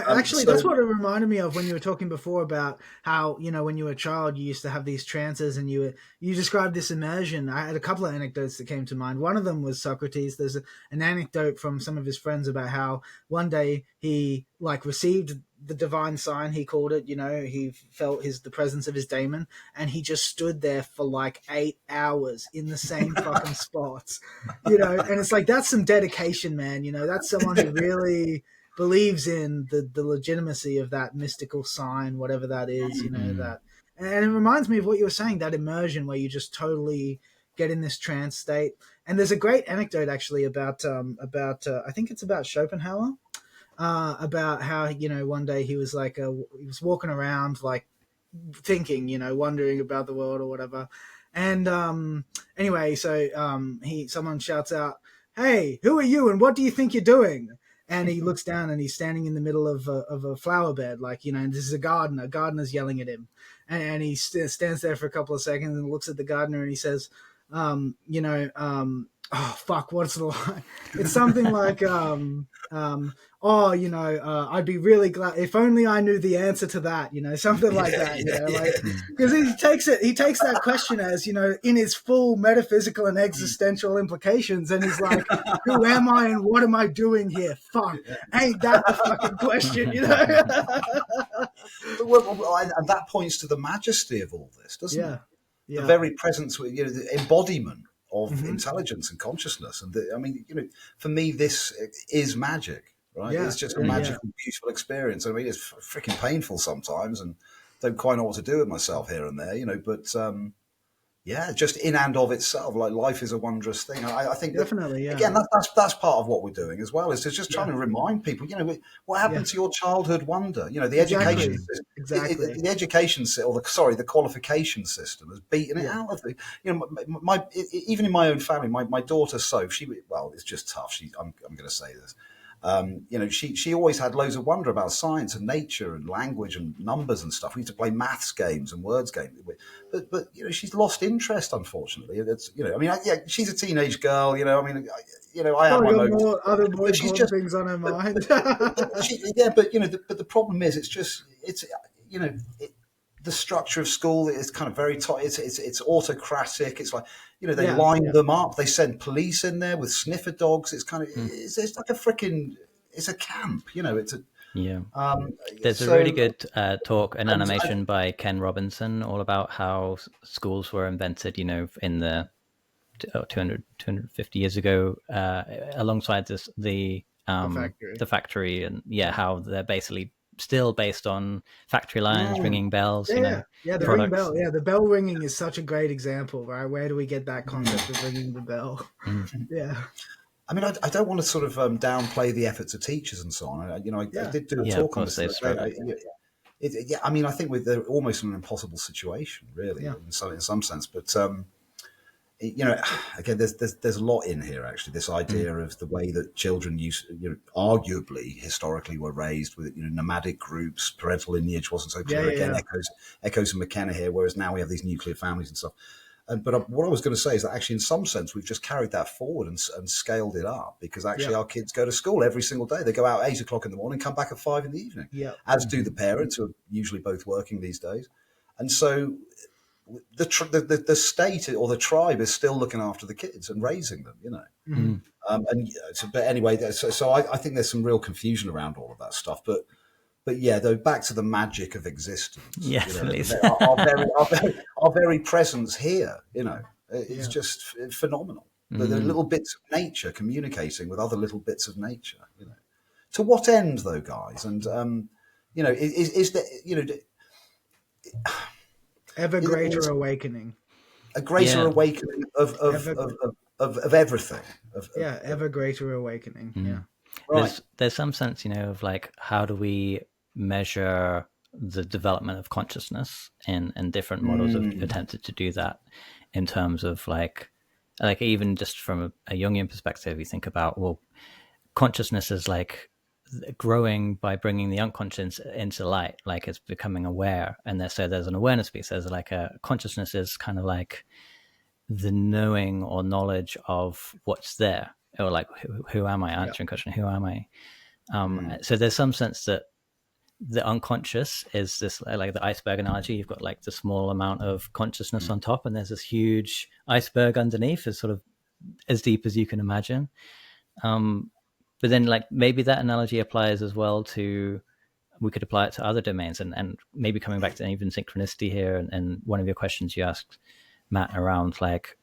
[SPEAKER 2] actually that's what it reminded me of when you were talking before about how, when you were a child, you used to have these trances and you described this immersion. I had a couple of anecdotes that came to mind. One of them was Socrates. There's an anecdote from some of his friends about how one day he received the divine sign, he called it, he felt the presence of his daemon, and he just stood there for 8 hours in the same fucking spots, and it's like, that's some dedication, man. That's someone who really believes in the legitimacy of that mystical sign, whatever that is, that. And it reminds me of what you were saying, that immersion where you just totally get in this trance state. And there's a great anecdote actually about I think it's about Schopenhauer, about how, one day he was he was walking around thinking, wondering about the world or whatever. And anyway, so someone shouts out, "Hey, who are you and what do you think you're doing?" And he looks down and he's standing in the middle of a flower bed, and this is a gardener. Gardener's yelling at him. And he stands there for a couple of seconds and looks at the gardener and he says, oh fuck, what's the line? It's something like, I'd be really glad if only I knew the answer to that, something like that, because he takes that question as, in its full metaphysical and existential implications, and he's like, who am I and what am I doing here? Fuck, ain't that the fucking question,
[SPEAKER 1] And that points to the majesty of all this, doesn't it? The very presence, the embodiment of intelligence and consciousness. And for me, this is magic, right? It's just a magical, beautiful experience. It's freaking painful sometimes and don't quite know what to do with myself here and there, but just in and of itself, life is a wondrous thing. I think
[SPEAKER 2] definitely,
[SPEAKER 1] again, that's part of what we're doing as well, is to just trying to remind people, what happened to your childhood wonder? The education system, the education, or the qualification system has beaten it out of the, even in my own family, my daughter Soph, it's just tough. I'm going to say this. She always had loads of wonder about science and nature and language and numbers and stuff. We used to play maths games and words games, but she's lost interest, unfortunately. It's she's a teenage girl. I have my moments.
[SPEAKER 2] Other more important things on her mind.
[SPEAKER 1] but the problem is, the structure of school is kind of very tight. It's autocratic. It's like, they line them up. They send police in there with sniffer dogs. It's kind of, it's like a freaking, it's a camp, you know. It's a
[SPEAKER 3] There's a really good talk, an animation by Ken Robinson, all about how schools were invented, you know, in the 250 years ago, alongside the factory, and how they're basically still based on factory lines, ringing bells,
[SPEAKER 2] the ring bell. Yeah, the bell ringing is such a great example, right? Where do we get that concept of ringing the bell? Yeah.
[SPEAKER 1] I mean, I don't want to sort of downplay the efforts of teachers and so on. I did do a talk on this. I mean, I think they're almost in an impossible situation, really, in some sense. But again, there's a lot in here actually. This idea of the way that children arguably historically were raised with nomadic groups, parental lineage wasn't so clear. Echoes of McKenna here, whereas now we have these nuclear families and stuff. But what I was going to say is that actually, in some sense, we've just carried that forward and scaled it up, because actually our kids go to school every single day. They go out at 8 o'clock in the morning, come back at 5 in the evening, as do the parents, who are usually both working these days. And so the state or the tribe is still looking after the kids and raising them, you know. But anyway, so I think there's some real confusion around all of that stuff. But yeah, though, back to the magic of existence.
[SPEAKER 3] Yes, please.
[SPEAKER 1] Our very presence here, you know, it's just phenomenal. The little bits of nature communicating with other little bits of nature, you know. To what end, though, guys? And you know, is there, you know,
[SPEAKER 2] ever greater awakening?
[SPEAKER 1] A greater awakening of everything.
[SPEAKER 2] Ever greater awakening. Yeah.
[SPEAKER 3] Right. There's some sense, you know, of like, how do we measure the development of consciousness, and different models have attempted to do that in terms of like even just from a Jungian perspective, you think about, well, consciousness is like growing by bringing the unconscious into light, like it's becoming aware. And there's an awareness piece. There's like a consciousness is kind of like the knowing or knowledge of what's there, or like who am I, answering question, who am I? So there's some sense that the unconscious is this, like the iceberg analogy. You've got like the small amount of consciousness on top, and there's this huge iceberg underneath, is sort of as deep as you can imagine. But then, like, maybe that analogy applies as well to, we could apply it to other domains, and maybe coming back to even synchronicity here, and one of your questions you asked, Matt, around like,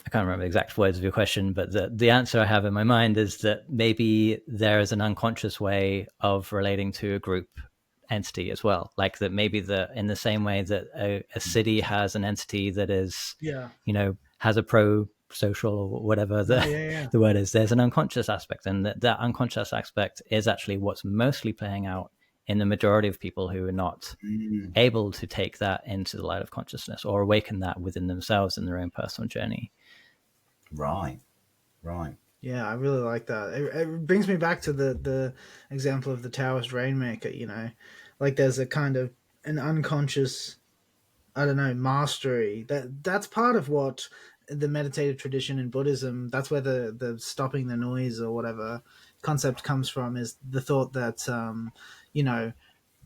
[SPEAKER 3] I can't remember the exact words of your question, but the answer I have in my mind is that maybe there is an unconscious way of relating to a group entity as well. Like that maybe in the same way that a city has an entity that is, you know, has a pro-social or whatever the word is, there's an unconscious aspect. And that unconscious aspect is actually what's mostly playing out in the majority of people who are not able to take that into the light of consciousness or awaken that within themselves in their own personal journey.
[SPEAKER 1] Right.
[SPEAKER 2] Yeah, I really like that. It brings me back to the example of the Taoist rainmaker, you know, like there's a kind of an unconscious, I don't know, mastery. That's part of what the meditative tradition in Buddhism, that's where the stopping the noise or whatever concept comes from, is the thought that, you know,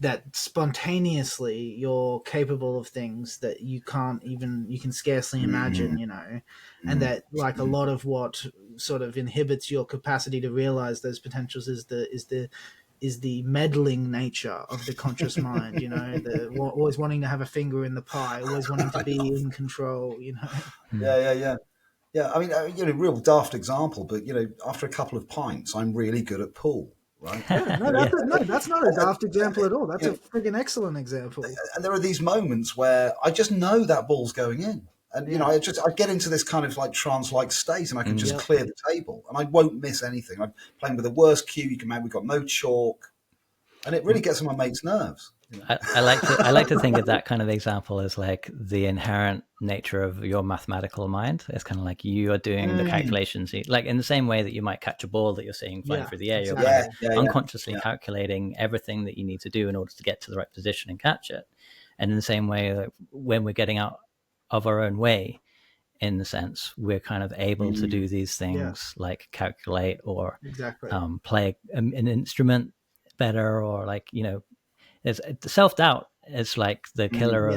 [SPEAKER 2] that spontaneously you're capable of things that you can scarcely imagine, you know, and that like a lot of what sort of inhibits your capacity to realize those potentials is the meddling nature of the conscious mind, you know, always wanting to have a finger in the pie, always wanting to be in control, you know.
[SPEAKER 1] Yeah. I mean, you know, real daft example, but you know, after a couple of pints, I'm really good at pool. Right?
[SPEAKER 2] That's not a daft example at all. That's a friggin' excellent example.
[SPEAKER 1] And there are these moments where I just know that ball's going in, and you know, I get into this kind of like trance-like state, and I can just clear the table, and I won't miss anything. I'm playing with the worst cue you can make. We've got no chalk, and it really gets on my mate's nerves.
[SPEAKER 3] I like to think of that kind of example as like the inherent nature of your mathematical mind. It's kind of like you are doing the calculations, like in the same way that you might catch a ball that you're seeing flying through the air. You're kind of unconsciously calculating everything that you need to do in order to get to the right position and catch it. And in the same way, like when we're getting out of our own way, in the sense, we're kind of able to do these things like calculate or play an instrument better, or like, you know, it's self-doubt. It's like the killer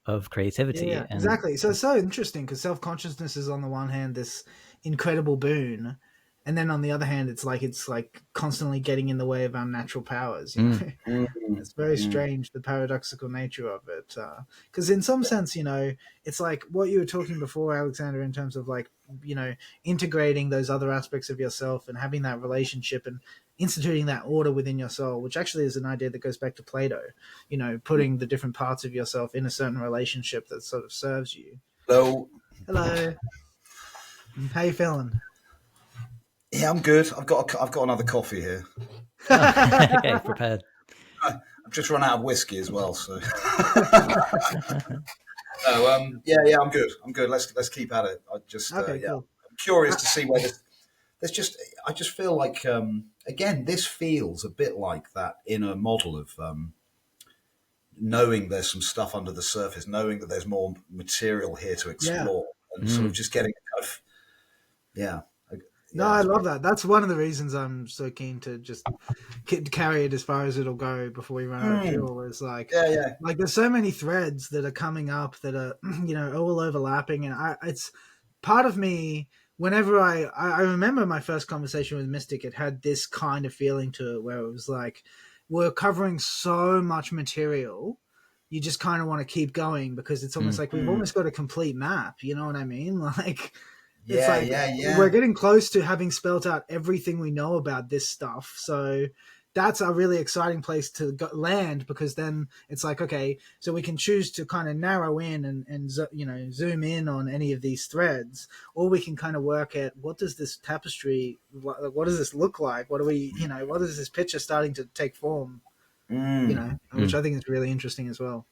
[SPEAKER 3] of creativity.
[SPEAKER 2] And exactly. So it's so interesting because self-consciousness is on the one hand this incredible boon, and then on the other hand, it's like constantly getting in the way of our natural powers. You know, it's very strange, the paradoxical nature of it. Because in some sense, you know, it's like what you were talking before, Alexander, in terms of like, you know, integrating those other aspects of yourself and having that relationship and instituting that order within your soul, which actually is an idea that goes back to Plato. You know, putting the different parts of yourself in a certain relationship that sort of serves you.
[SPEAKER 1] Hello.
[SPEAKER 2] How you feeling?
[SPEAKER 1] Yeah, I'm good. I've got another coffee here.
[SPEAKER 3] Okay, prepared.
[SPEAKER 1] I've just run out of whiskey as well, so. Yeah, I'm good. Let's keep at it. Cool. I'm curious to see where there's just. I just feel like again, this feels a bit like that inner model of knowing there's some stuff under the surface, knowing that there's more material here to explore, and sort of just getting kind of,
[SPEAKER 2] No, I love that. That's one of the reasons I'm so keen to just carry it as far as it'll go before we run out of fuel. Is like, like there's so many threads that are coming up that are, you know, all overlapping, and it's part of me. Whenever I remember my first conversation with Mystic, it had this kind of feeling to it where it was like, we're covering so much material, you just kind of want to keep going because it's almost like we've almost got a complete map. You know what I mean? Like, we're getting close to having spelt out everything we know about this stuff. So that's a really exciting place to land, because then it's like, okay, so we can choose to kind of narrow in and you know, zoom in on any of these threads, or we can kind of work at what does this tapestry, what does this look like? What do we, you know, what is this picture starting to take form? You know, which I think is really interesting as well.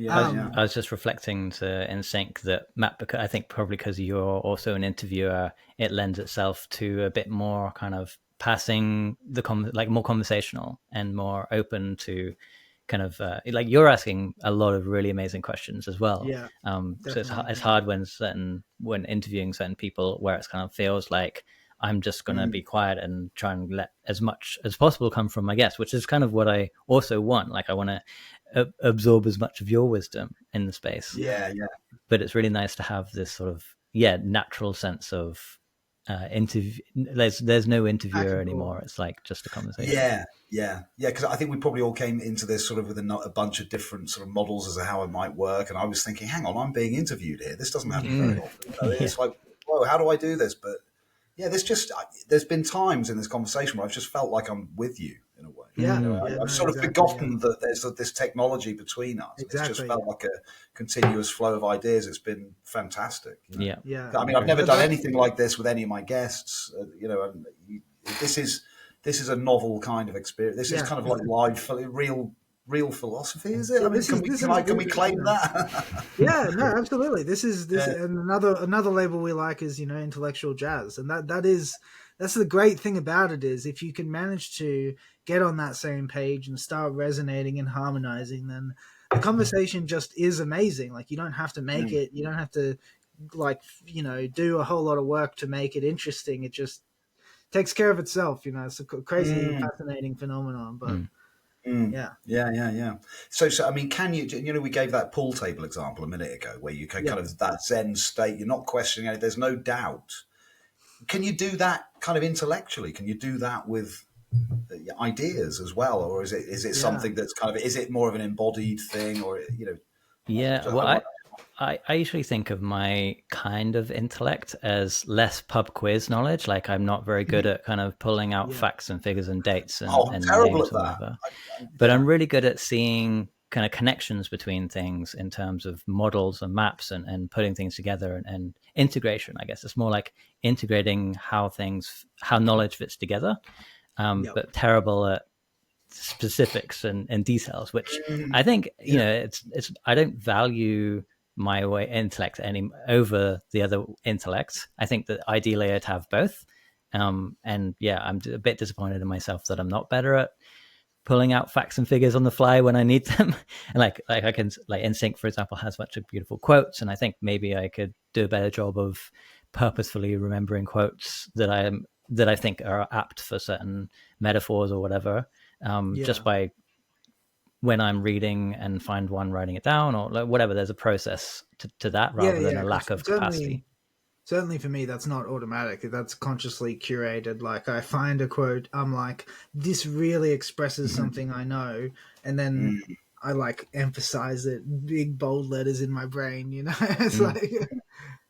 [SPEAKER 3] I was just reflecting to NSYNC that, Matt, because I think probably because you're also an interviewer, it lends itself to a bit more kind of passing like more conversational and more open to kind of like you're asking a lot of really amazing questions as well. So it's hard when interviewing certain people where it's kind of feels like I'm just going to be quiet and try and let as much as possible come from my guests, which is kind of what I also want. Like I want to absorb as much of your wisdom in the space. But it's really nice to have this sort of natural sense of interview. There's no interviewer anymore. It's like just a conversation.
[SPEAKER 1] Because I think we probably all came into this sort of with a bunch of different sort of models as to how it might work, and I was thinking, hang on, I'm being interviewed here. This doesn't happen very often. It's like, whoa, how do I do this? But there's been times in this conversation where I've just felt like I'm with you in a way. I've sort of forgotten that there's this technology between us. It's just felt like a continuous flow of ideas. It's been fantastic. You know? I mean, I've never done anything like this with any of my guests. And this is a novel kind of experience. This is kind of like live, real philosophy, is it? I mean, can we claim that?
[SPEAKER 2] No, absolutely. This and another label we like is, you know, intellectual jazz, and that's the great thing about it, is if you can manage to get on that same page and start resonating and harmonizing, then the conversation just is amazing. Like, you don't have to make it, you don't have to, like, you know, do a whole lot of work to make it interesting. It just takes care of itself. You know, it's a crazy, fascinating phenomenon, but.
[SPEAKER 1] So I mean, can you we gave that pool table example a minute ago where you can kind of that Zen state, you're not questioning it, there's no doubt. Can you do that kind of intellectually? Can you do that with ideas as well, or is it something that's kind of, is it more of an embodied thing, or you know?
[SPEAKER 3] Well, I usually think of my kind of intellect as less pub quiz knowledge. Like I'm not very good at kind of pulling out facts and figures and dates and
[SPEAKER 1] terrible
[SPEAKER 3] names
[SPEAKER 1] at
[SPEAKER 3] or whatever. But I'm really good at seeing kind of connections between things in terms of models and maps and putting things together and integration. I guess it's more like integrating how knowledge fits together, but terrible at specifics and details, which I think, you know, it's I don't value my intellect any over the other intellects. I think that ideally I'd have both. And I'm a bit disappointed in myself that I'm not better at pulling out facts and figures on the fly when I need them. And like I can, like NSYNC, for example, has a bunch of beautiful quotes, and I think maybe I could do a better job of purposefully remembering quotes that I think are apt for certain metaphors or whatever. Just by when I'm reading and find one, writing it down or whatever, there's a process to that rather than a lack of capacity.
[SPEAKER 2] certainly for me, that's not automatic. That's consciously curated. Like I find a quote, I'm like, this really expresses something I know, and then I like emphasize it, big bold letters in my brain. You know, it's like.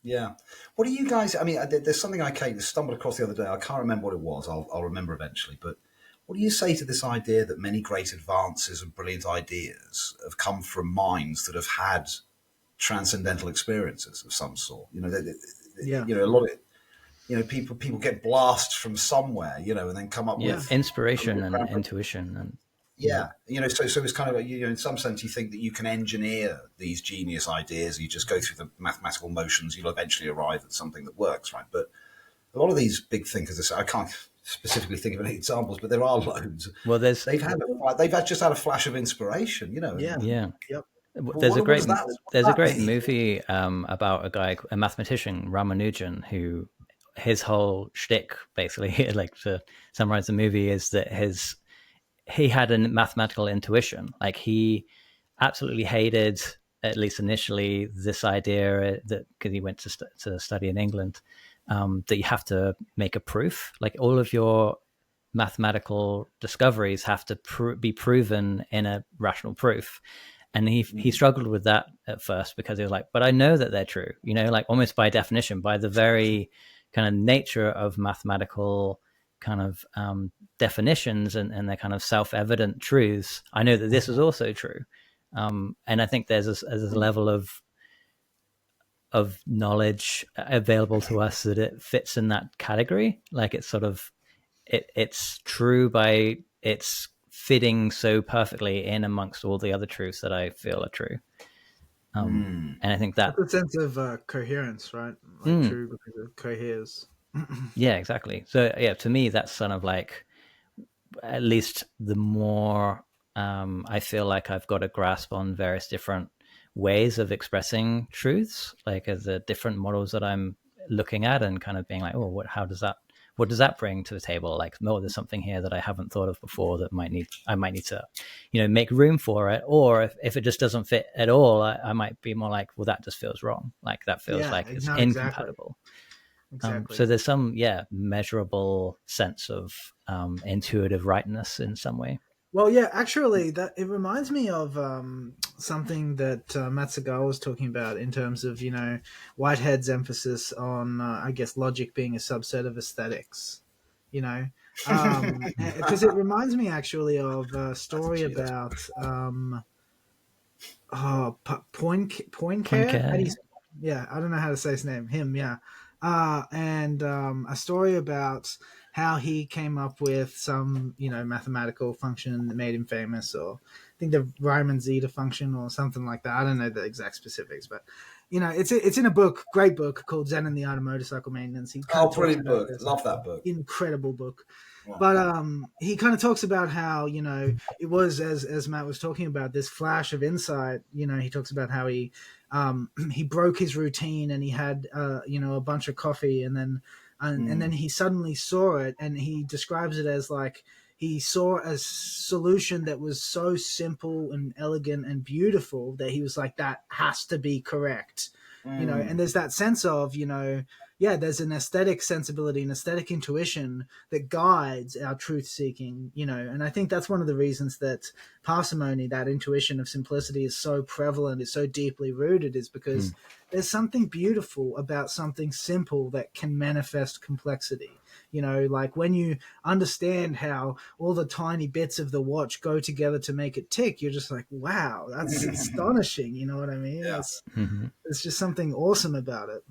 [SPEAKER 1] Yeah. What do you guys? I mean, there's something I stumbled across the other day. I can't remember what it was. I'll remember eventually. But what do you say to this idea that many great advances and brilliant ideas have come from minds that have had transcendental experiences of some sort? You know, a lot of people get blast from somewhere, and then come up with
[SPEAKER 3] inspiration and intuition and.
[SPEAKER 1] Yeah, so it's kind of in some sense you think that you can engineer these genius ideas. You just go through the mathematical motions. You'll eventually arrive at something that works, right? But a lot of these big thinkers, I can't specifically think of any examples, but there are loads.
[SPEAKER 3] Well, just
[SPEAKER 1] had a flash of inspiration,
[SPEAKER 3] Yeah.
[SPEAKER 2] Yep.
[SPEAKER 3] There's a great movie about a mathematician, Ramanujan, who his whole shtick, basically, like to summarize the movie, is that he had a mathematical intuition. Like he absolutely hated, at least initially, this idea that because he went to study in England, that you have to make a proof. Like all of your mathematical discoveries have to be proven in a rational proof. And he struggled with that at first because he was like, but I know that they're true, like almost by definition, by the very kind of nature of mathematical kind of definitions and their kind of self-evident truths. I know that this is also true. And I think there's a level of knowledge available to us that it fits in that category. Like it's sort of, it's true by its fitting so perfectly in amongst all the other truths that I feel are true. And I think that's
[SPEAKER 2] a sense of coherence, right? Like true because it coheres.
[SPEAKER 3] Yeah, exactly. So yeah, to me, that's sort of like, at least the more I feel like I've got a grasp on various different ways of expressing truths, like as the different models that I'm looking at and kind of being like, oh, what does that bring to the table? Like, no, there's something here that I haven't thought of before that I might need to, make room for it. Or if it just doesn't fit at all, I might be more like, well, that just feels wrong. Like that feels like it's incompatible.
[SPEAKER 2] Exactly.
[SPEAKER 3] So there's some, measurable sense of intuitive rightness in some way.
[SPEAKER 2] Well, yeah, actually, that it reminds me of something that Matt Segal was talking about in terms of Whitehead's emphasis on, I guess, logic being a subset of aesthetics. Because it reminds me actually of a story about Poincare. Yeah, I don't know how to say his name. Him, yeah. And a story about how he came up with some, mathematical function that made him famous, or I think the Riemann zeta function or something like that. I don't know the exact specifics, but it's in a book, great book called Zen and the Art of Motorcycle Maintenance.
[SPEAKER 1] Brilliant book. Love that book.
[SPEAKER 2] Incredible book. Wow. But he kind of talks about how, it was, as Matt was talking about, this flash of insight. He talks about how he broke his routine and he had, a bunch of coffee and then he suddenly saw it, and he describes it as like he saw a solution that was so simple and elegant and beautiful that he was like, that has to be correct. And there's that sense of, there's an aesthetic sensibility, an aesthetic intuition that guides our truth seeking, and I think that's one of the reasons that parsimony, that intuition of simplicity, is so prevalent, is so deeply rooted, is because there's something beautiful about something simple that can manifest complexity. Like when you understand how all the tiny bits of the watch go together to make it tick, you're just like, wow, that's astonishing. You know what I mean?
[SPEAKER 1] Yeah.
[SPEAKER 2] It's just something awesome about it.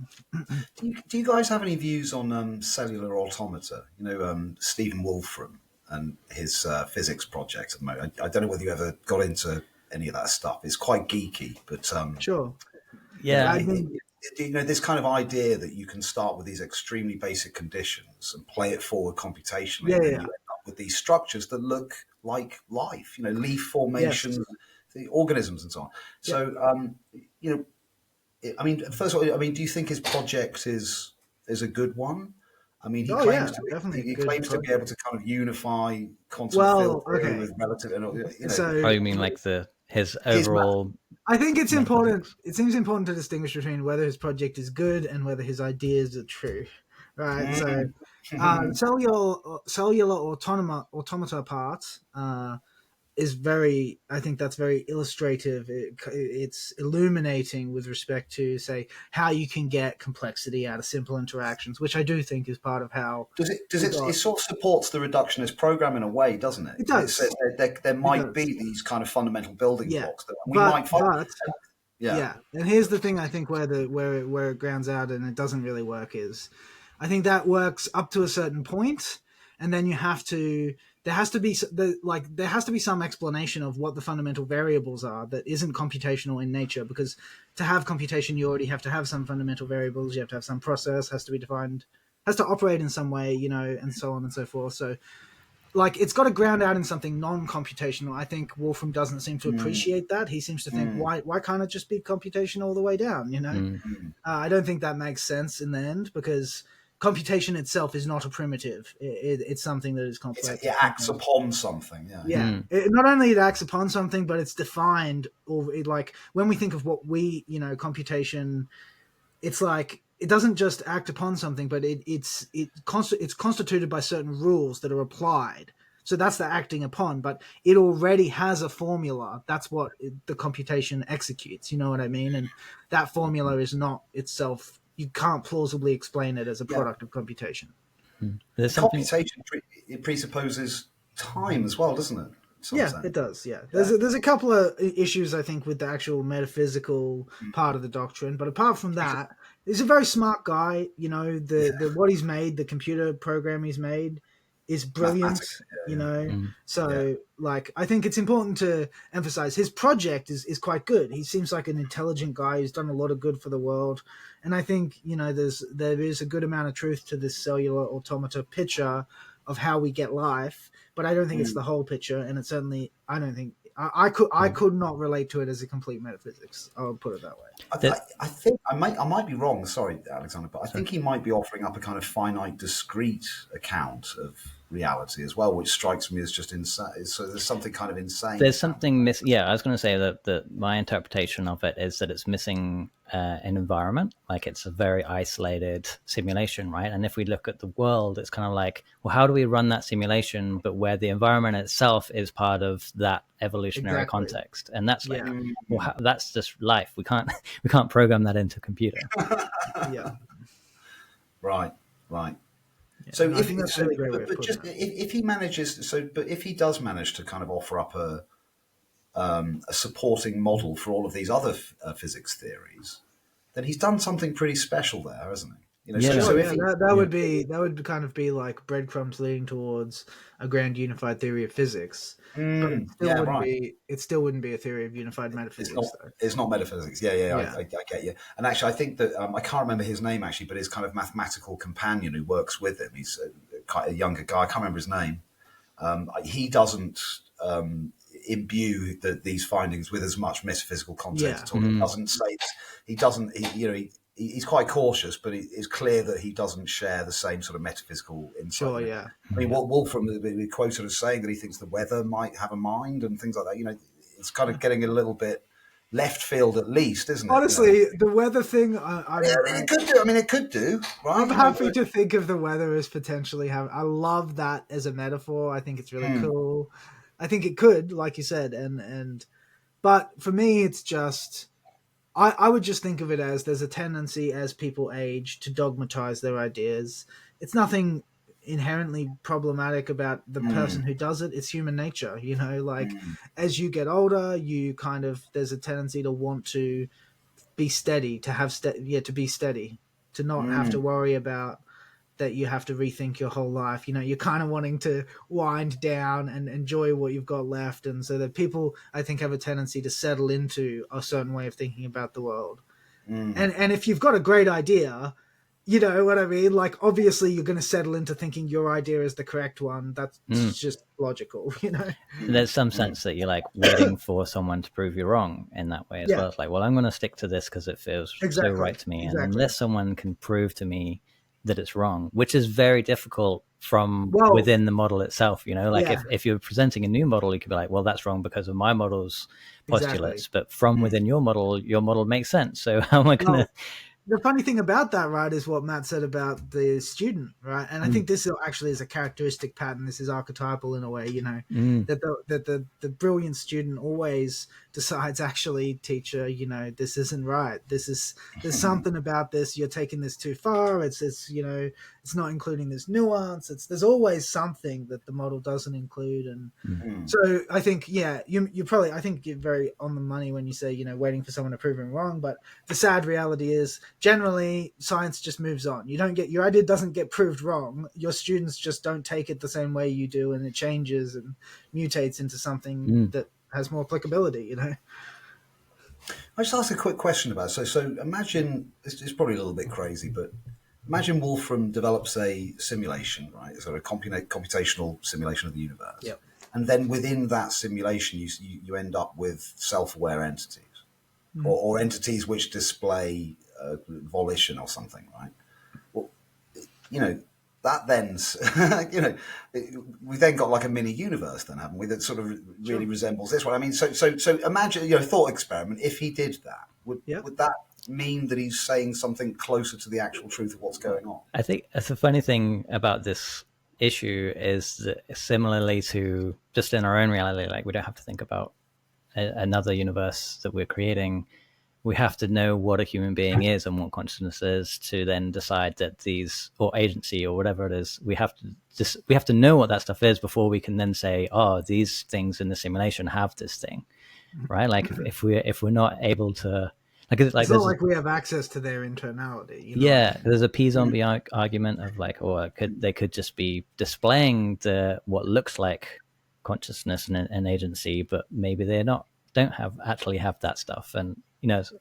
[SPEAKER 1] Do you guys have any views on cellular automata? Stephen Wolfram and his physics project at the moment. I don't know whether you ever got into any of that stuff. It's quite geeky, but
[SPEAKER 2] sure.
[SPEAKER 3] Yeah.
[SPEAKER 1] This kind of idea that you can start with these extremely basic conditions and play it forward computationally, and then you end up with these structures that look like life, leaf formations, the organisms and so on. So, first of all, do you think his project is a good one? I mean, he claims to be able to kind of unify quantum field theory with relative.
[SPEAKER 2] So,
[SPEAKER 3] you mean like his overall
[SPEAKER 2] I think it's important. It seems important to distinguish between whether his project is good and whether his ideas are true, right? So, cellular automata parts is very. I think that's very illustrative. It's illuminating with respect to, say, how you can get complexity out of simple interactions, which I do think is part of how.
[SPEAKER 1] It sort of supports the reductionist program in a way, doesn't it?
[SPEAKER 2] It does.
[SPEAKER 1] It says there might be these kind of fundamental building blocks that we might find.
[SPEAKER 2] Yeah, and here's the thing: I think where it grounds out and it doesn't really work is, I think that works up to a certain point, and then there has to be some explanation of what the fundamental variables are that isn't computational in nature, because to have computation you already have to have some fundamental variables, you have to have some process, has to be defined, has to operate in some way, and so on and so forth. So like it's got to ground out in something non-computational. I think Wolfram doesn't seem to appreciate that. He seems to think, why can't it just be computation all the way down? I don't think that makes sense in the end, because computation itself is not a primitive. It's something that is complex.
[SPEAKER 1] It acts upon something.
[SPEAKER 2] Not only it acts upon something, but it's defined. Or like when we think of what we, computation, it's like it doesn't just act upon something, but it's constituted by certain rules that are applied. So that's the acting upon, but it already has a formula. That's what the computation executes. You know what I mean? And that formula is not itself. You can't plausibly explain it as a product of computation.
[SPEAKER 1] Computation it presupposes time as well, doesn't it?
[SPEAKER 2] It does. Yeah, there's a couple of issues I think with the actual metaphysical part of the doctrine, but apart from that, he's a very smart guy. The what he's made, the computer program he's made, is brilliant. Like I think it's important to emphasize his project is quite good. He seems like an intelligent guy who's done a lot of good for the world, and I think there is a good amount of truth to this cellular automata picture of how we get life. But I don't think it's the whole picture, and it certainly I don't think I could not relate to it as a complete metaphysics. I'll put it that way.
[SPEAKER 1] I think I might be wrong. Sorry, Alexander, but I think he might be offering up a kind of finite, discrete account of reality as well, which strikes me as just insane. So there's something kind of insane.
[SPEAKER 3] There's something missing. Yeah, I was going to say that my interpretation of it is that it's missing an environment. Like it's a very isolated simulation, right? And if we look at the world, it's kind of like, well, how do we run that simulation, but where the environment itself is part of that evolutionary context? And that's like, that's just life. We can't program that into a computer.
[SPEAKER 1] Right.
[SPEAKER 2] Yeah,
[SPEAKER 1] so if he does manage to kind of offer up a supporting model for all of these other physics theories, then he's done something pretty special there, hasn't he?
[SPEAKER 2] That would kind of be like breadcrumbs leading towards a grand unified theory of physics. But it still wouldn't be a theory of unified metaphysics.
[SPEAKER 1] It's not metaphysics. I get you. And actually, I think that I can't remember his name actually, but his kind of mathematical companion who works with him, he's quite a younger guy. I can't remember his name. He doesn't imbue these findings with as much metaphysical context at all. He doesn't say he doesn't. He's quite cautious, but it's clear that he doesn't share the same sort of metaphysical insight.
[SPEAKER 2] Sure, yeah.
[SPEAKER 1] I mean, Wolfram we quoted as saying that he thinks the weather might have a mind and things like that. It's kind of getting a little bit left field, at least, isn't it?
[SPEAKER 2] Honestly, the weather thing,
[SPEAKER 1] it could do. I mean, it could do. Right?
[SPEAKER 2] I'm happy to think of the weather as potentially I love that as a metaphor. I think it's really cool. I think it could, like you said, but for me, it's just. I would just think of it as there's a tendency as people age to dogmatize their ideas. It's nothing inherently problematic about the person who does it. It's human nature, as you get older, there's a tendency to want to be steady, to be steady, to not have to worry about that you have to rethink your whole life. You're kind of wanting to wind down and enjoy what you've got left. And so that people, I think, have a tendency to settle into a certain way of thinking about the world. And if you've got a great idea, you know what I mean? Like, obviously you're going to settle into thinking your idea is the correct one. That's just logical,
[SPEAKER 3] There's some sense that you're like waiting for someone to prove you wrong in that way as well. It's like, well, I'm going to stick to this because it feels so right to me. And unless someone can prove to me that it's wrong, which is very difficult from within the model itself, like if you're presenting a new model, you could be like, well, that's wrong because of my model's postulates, but from within your model makes sense. So how am I going to...
[SPEAKER 2] The funny thing about that, right, is what Matt said about the student, right? And I think this actually is a characteristic pattern. This is archetypal in a way, that the brilliant student always decides, actually, teacher, this isn't right. There's something about this. You're taking this too far. It's not including this nuance. There's always something that the model doesn't include. And so I think, you probably, I think you're very on the money when you say, waiting for someone to prove them wrong. But the sad reality is, generally, science just moves on. Your idea doesn't get proved wrong. Your students just don't take it the same way you do, and it changes and mutates into something that has more applicability. I
[SPEAKER 1] just ask a quick question about it. So imagine, it's probably a little bit crazy, but imagine Wolfram develops a simulation, right? So a computational simulation of the universe.
[SPEAKER 2] Yep.
[SPEAKER 1] And then within that simulation, you end up with self-aware entities or entities which display volition or something, right? Well, that then, we then got like a mini universe then, haven't we, that sort of really resembles this one. I mean, so imagine, thought experiment, if he did that, would that mean that he's saying something closer to the actual truth of what's going on?
[SPEAKER 3] I think that's the funny thing about this issue is that similarly to just in our own reality, like we don't have to think about another universe that we're creating. We have to know what a human being is and what consciousness is to then decide that or agency or whatever it is, we have to know what that stuff is before we can then say, oh, these things in the simulation have this thing, right? Like if we're not able to, it's
[SPEAKER 2] not like we have access to their internality.
[SPEAKER 3] There's a P-zombie argument of like, they could just be displaying what looks like consciousness and agency, but maybe they don't actually have that stuff. And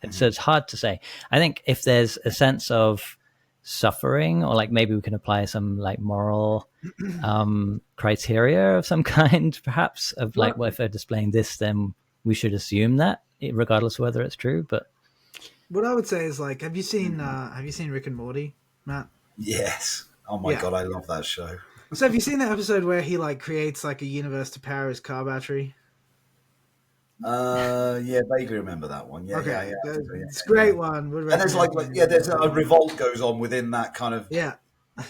[SPEAKER 3] so it's hard to say. I think if there's a sense of suffering, or like maybe we can apply some like moral criteria of some kind, perhaps, of like, well, if they're displaying this, then we should assume that, regardless of whether it's true. But
[SPEAKER 2] what I would say is, like, have you seen Rick and Morty, Matt?
[SPEAKER 1] Yes. Oh my God, I love that show.
[SPEAKER 2] So have you seen that episode where he like creates like a universe to power his car battery?
[SPEAKER 1] Vaguely remember that one. Yeah.
[SPEAKER 2] It's a great one.
[SPEAKER 1] And there's there's a revolt goes on within that kind of. Yeah.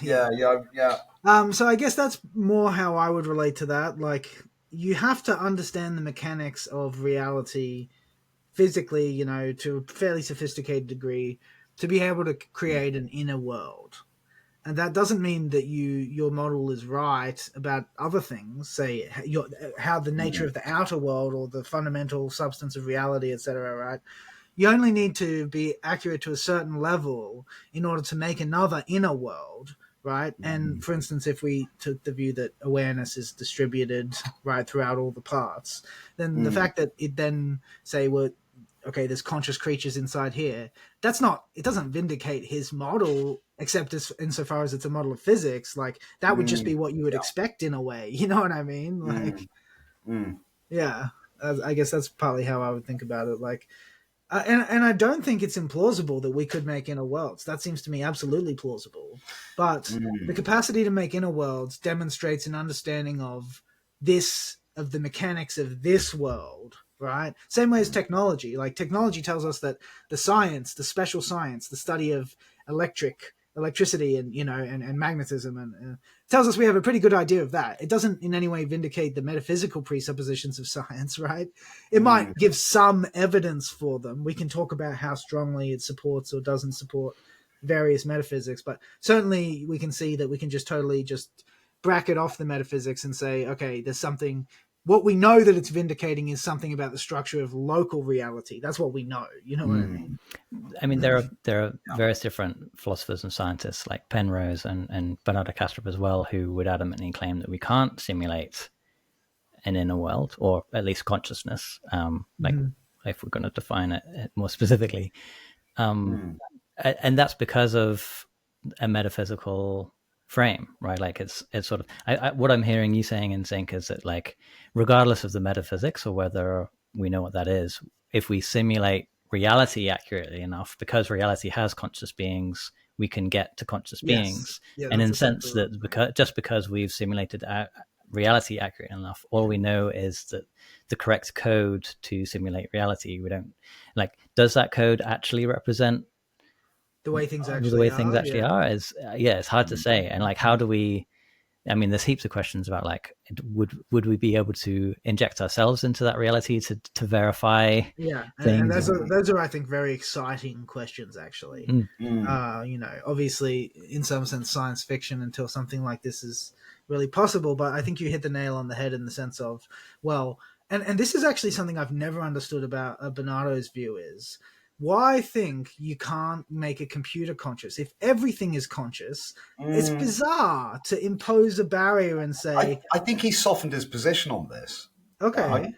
[SPEAKER 2] So I guess that's more how I would relate to that. Like, you have to understand the mechanics of reality physically, to a fairly sophisticated degree, to be able to create an inner world. And that doesn't mean that your model is right about other things, say how the nature of the outer world or the fundamental substance of reality, etc., right? You only need to be accurate to a certain level in order to make another inner world, right? And for instance, if we took the view that awareness is distributed right throughout all the parts, then the fact that it then say, well, okay, there's conscious creatures inside here, it doesn't vindicate his model, except insofar as it's a model of physics. Like, that would just be what you would expect in a way. You know what I mean? Like, I guess that's partly how I would think about it. Like, and I don't think it's implausible that we could make inner worlds. That seems to me absolutely plausible. But the capacity to make inner worlds demonstrates an understanding of the mechanics of this world, right? Same way as technology. Like, technology tells us that the special science, the study of electricity and and magnetism, and tells us we have a pretty good idea of that. It doesn't in any way vindicate the metaphysical presuppositions of science, right? It might give some evidence for them. We can talk about how strongly it supports or doesn't support various metaphysics, but certainly we can see that we can just totally just bracket off the metaphysics and say, okay, there's something. What we know that it's vindicating is something about the structure of local reality. That's what we know. You know what I mean?
[SPEAKER 3] I mean, there are various different philosophers and scientists like Penrose and Bernardo Kastrup as well, who would adamantly claim that we can't simulate an inner world, or at least consciousness, if we're going to define it more specifically. And that's because of a metaphysical frame, right? Like it's sort of what I'm hearing you saying in sync is that, like, regardless of the metaphysics or whether we know what that is, if we simulate reality accurately enough, because reality has conscious beings, we can get to conscious beings. And in the sense that because we've simulated reality accurate enough, all we know is that the correct code to simulate reality. We don't does that code actually represent
[SPEAKER 2] the way things actually
[SPEAKER 3] are? It's hard to say. And how do we, I mean, there's heaps of questions about would we be able to inject ourselves into that reality to verify
[SPEAKER 2] things? And those are I think very exciting questions actually. Obviously in some sense science fiction until something like this is really possible, but I think you hit the nail on the head in the sense of, well, and this is actually something I've never understood about Bernardo's view is, why think you can't make a computer conscious? If everything is conscious, it's bizarre to impose a barrier and say...
[SPEAKER 1] I think he's softened his position on this.
[SPEAKER 2] Okay.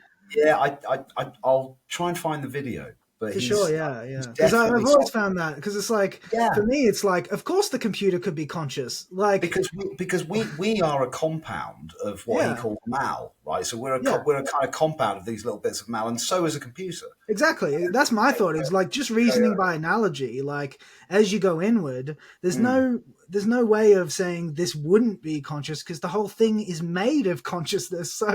[SPEAKER 1] I'll try and find the video. But
[SPEAKER 2] for sure, because I've always found that, because it's for me, it's of course the computer could be conscious,
[SPEAKER 1] because we are a compound of what he called mal, right? So we're a kind of compound of these little bits of mal, and so is a computer.
[SPEAKER 2] Exactly, that's my thought. Is just reasoning by analogy. As you go inward, there's no way of saying this wouldn't be conscious because the whole thing is made of consciousness. So,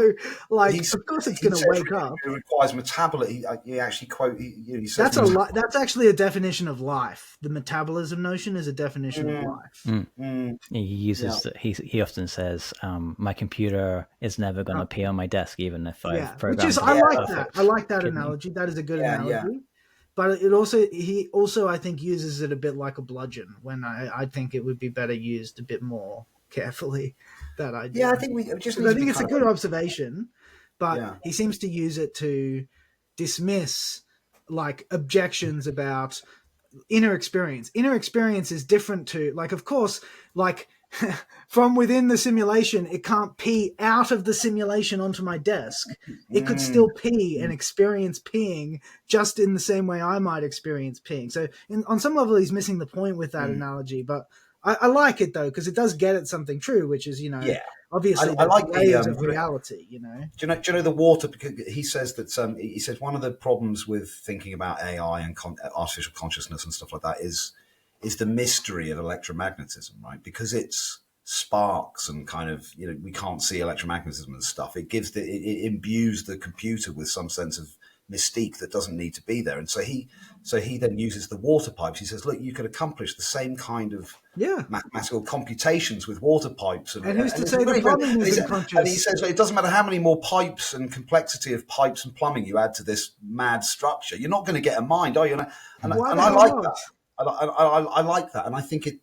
[SPEAKER 2] of course, it's going to wake up.
[SPEAKER 1] It requires metabolism. He actually quote. He says
[SPEAKER 2] that's actually a definition of life. The metabolism notion is a definition of life.
[SPEAKER 3] He uses he often says, "My computer is never going to appear on my desk, even if I've programmed."
[SPEAKER 2] I like that analogy. That is a good analogy. Yeah. But he also I think uses it a bit like a bludgeon when I think it would be better used a bit more carefully. That idea.
[SPEAKER 1] Yeah, I think
[SPEAKER 2] it's a good observation, but he seems to use it to dismiss objections about inner experience. Inner experience is different to of course from within the simulation, it can't pee out of the simulation onto my desk. It could still pee and experience peeing just in the same way I might experience peeing. So on some level, he's missing the point with that analogy. But I like it, though, because it does get at something true, which is, obviously
[SPEAKER 1] I like
[SPEAKER 2] layers of reality,
[SPEAKER 1] Do you know the water? Because he says that he says one of the problems with thinking about AI and artificial consciousness and stuff like that is the mystery of electromagnetism, right? Because it's sparks and kind of, we can't see electromagnetism and stuff. It imbues the computer with some sense of mystique that doesn't need to be there. And so he then uses the water pipes. He says, look, you could accomplish the same kind of mathematical computations with water pipes.
[SPEAKER 2] And who's to say the plumbing isn't conscious?
[SPEAKER 1] And he says, it doesn't matter how many more pipes and complexity of pipes and plumbing you add to this mad structure. You're not going to get a mind, are you? And I like that. I like that, and I think it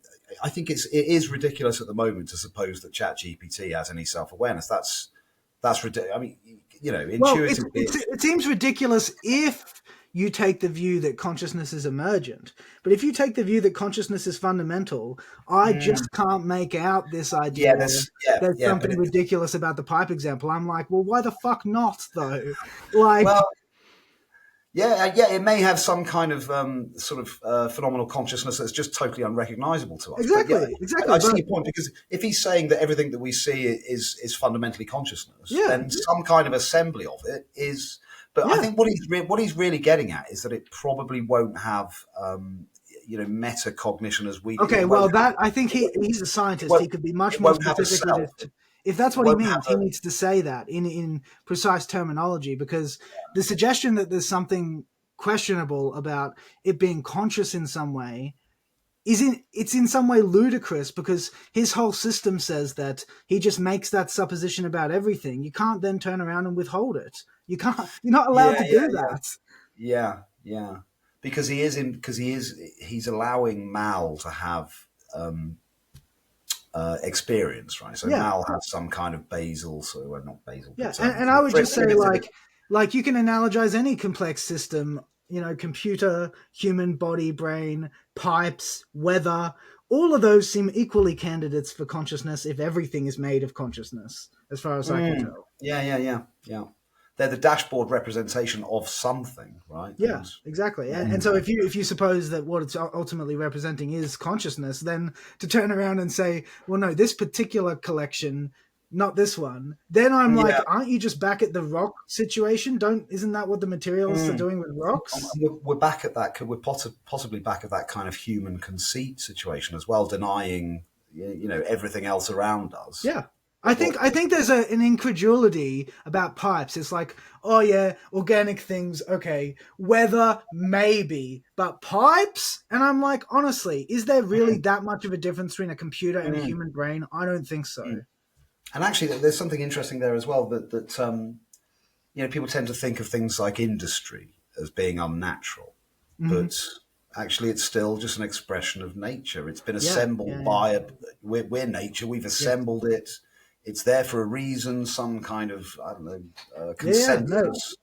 [SPEAKER 1] is ridiculous at the moment to suppose that ChatGPT has any self-awareness. That's ridiculous. I mean, intuitively,
[SPEAKER 2] it seems ridiculous if you take the view that consciousness is emergent. But if you take the view that consciousness is fundamental, I just can't make out this idea. There's something ridiculous about the pipe example. I'm like, well, why the fuck not though?
[SPEAKER 1] it may have some kind of phenomenal consciousness that's just totally unrecognizable to us.
[SPEAKER 2] Exactly.
[SPEAKER 1] I see your point, because if he's saying that everything that we see is fundamentally consciousness, then some kind of assembly of it is. But I think what he's really getting at is that it probably won't have metacognition as we.
[SPEAKER 2] Okay, well, I think he's a scientist. He could be much more specific. If that's what he means, he needs to say that in precise terminology, because the suggestion that there's something questionable about it being conscious in some way it's in some way ludicrous, because his whole system says that he just makes that supposition about everything. You can't then turn around and withhold it. You're not allowed to do that.
[SPEAKER 1] Yeah. Because he's allowing Mal to have experience, right? So Mal has some kind of basal, not basal.
[SPEAKER 2] Yeah, and I would just say like you can analogize any complex system, computer, human body, brain, pipes, weather, all of those seem equally candidates for consciousness if everything is made of consciousness, as far as I can tell.
[SPEAKER 1] Yeah. They're the dashboard representation of something, right?
[SPEAKER 2] Yeah, exactly. And so if you suppose that what it's ultimately representing is consciousness, then to turn around and say, well, no, this particular collection not this one. Then I'm like, aren't you just back at the rock situation? Isn't that what the materialists are doing with rocks?
[SPEAKER 1] We're back at that. We're possibly back at that kind of human conceit situation as well, denying everything else around us.
[SPEAKER 2] Yeah. I think there's an incredulity about pipes. It's like, oh yeah, organic things, okay, weather maybe, but pipes? And I'm like, honestly, is there really that much of a difference between a computer and a human brain? I don't think so.
[SPEAKER 1] And actually, there's something interesting there as well that people tend to think of things like industry as being unnatural, but actually it's still just an expression of nature. It's been assembled by we're nature. We've assembled it. It's there for a reason, some kind of, I don't know, consensus.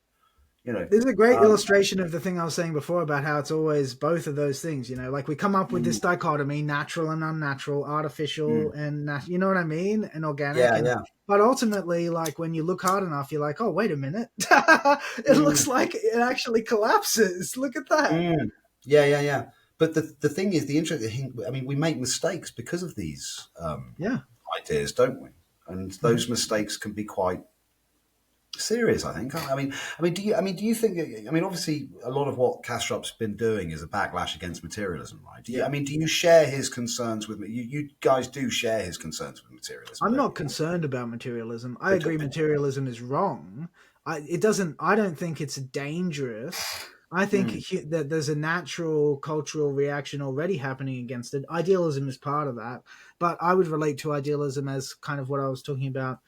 [SPEAKER 2] There's a great illustration of the thing I was saying before about how it's always both of those things, like we come up with this dichotomy, natural and unnatural, artificial and you know what I mean? And organic. But ultimately, like when you look hard enough, you're like, oh, wait a minute. It looks like it actually collapses. Look at that.
[SPEAKER 1] Yeah. But the thing is, the interesting thing, I mean, we make mistakes because of these ideas, don't we? And those mistakes can be quite serious, I think. I mean, do you think? I mean, obviously, a lot of what Kastrup's been doing is a backlash against materialism, right? Do you share his concerns with me? You guys do share his concerns with materialism.
[SPEAKER 2] I'm not concerned about materialism. I agree, materialism is wrong. I don't think it's dangerous. I think that there's a natural cultural reaction already happening against it. Idealism is part of that, but I would relate to idealism as kind of what I was talking about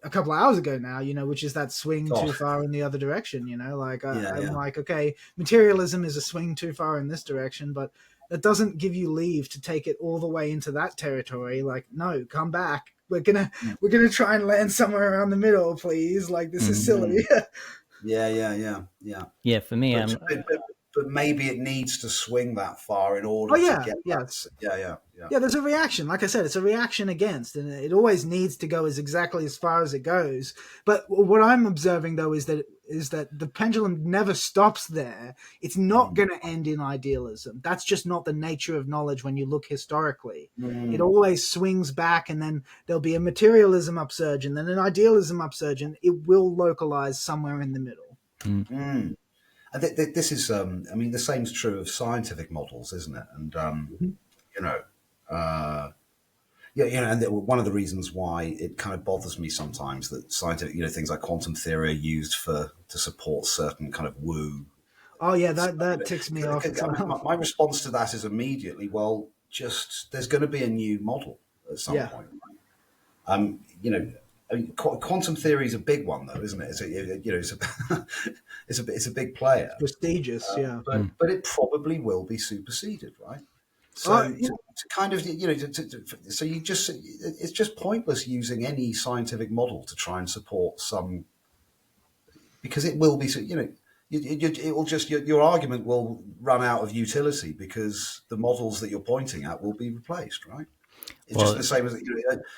[SPEAKER 2] a couple of hours ago now, which is that swing too far in the other direction, I'm like, okay, materialism is a swing too far in this direction, but that doesn't give you leave to take it all the way into that territory. Like, no, come back. We're gonna try and land somewhere around the middle, please. Like, this is silly.
[SPEAKER 1] Yeah.
[SPEAKER 3] For me,
[SPEAKER 1] but maybe it needs to swing that far in order to get that.
[SPEAKER 2] Yeah, there's a reaction. Like I said, it's a reaction against, and it always needs to go exactly as far as it goes. But what I'm observing, though, is that the pendulum never stops there. It's not going to end in idealism. That's just not the nature of knowledge when you look historically. It always swings back, and then there'll be a materialism upsurge, and then an idealism upsurge, and it will localize somewhere in the middle.
[SPEAKER 1] This is, I mean, the same's true of scientific models, isn't it? And and one of the reasons why it kind of bothers me sometimes that scientific, things like quantum theory are used to support certain kind of woo.
[SPEAKER 2] Oh yeah, that ticks me off.
[SPEAKER 1] My response to that is immediately, well, just there's going to be a new model at some point. Right? I mean, quantum theory is a big one, though, isn't it? It's a big player.
[SPEAKER 2] It's prestigious,
[SPEAKER 1] but it probably will be superseded, right? So to kind of so you just it's just pointless using any scientific model to try and support some, because it will be it will just your argument will run out of utility because the models that you're pointing at will be replaced, right? It's just the same as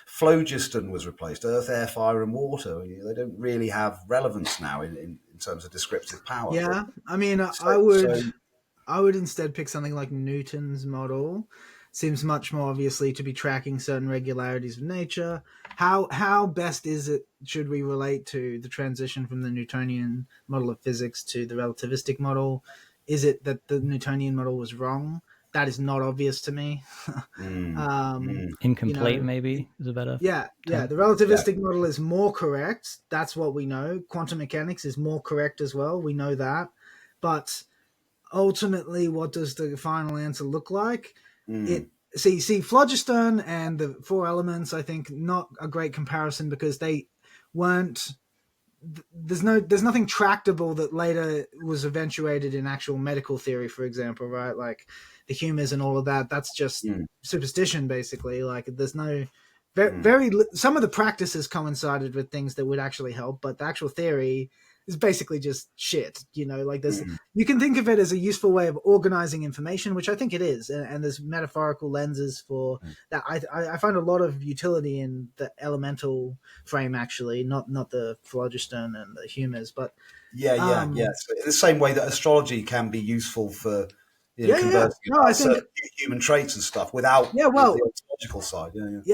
[SPEAKER 1] phlogiston was replaced. Earth, air, fire, and water. They don't really have relevance now in terms of descriptive power.
[SPEAKER 2] Yeah, I mean, I would instead pick something like Newton's model. Seems much more obviously to be tracking certain regularities of nature. How best should we relate to the transition from the Newtonian model of physics to the relativistic model? Is it that the Newtonian model was wrong? That is not obvious to me.
[SPEAKER 3] Incomplete, maybe, is a better.
[SPEAKER 2] Yeah. The relativistic model is more correct. That's what we know. Quantum mechanics is more correct as well. We know that. But ultimately, what does the final answer look like? See, phlogiston and the four elements, I think, not a great comparison because they weren't. There's nothing tractable that later was eventuated in actual medical theory, for example, right? Like the humors and all of that. That's just superstition, basically. Like there's no very some of the practices coincided with things that would actually help, but the actual theory is basically just shit. Like there's you can think of it as a useful way of organizing information, which I think it is, and there's metaphorical lenses for that. I find a lot of utility in the elemental frame, actually, not the phlogiston and the humors, but
[SPEAKER 1] So in the same way that astrology can be useful for conversing about human traits and stuff without the ontological side.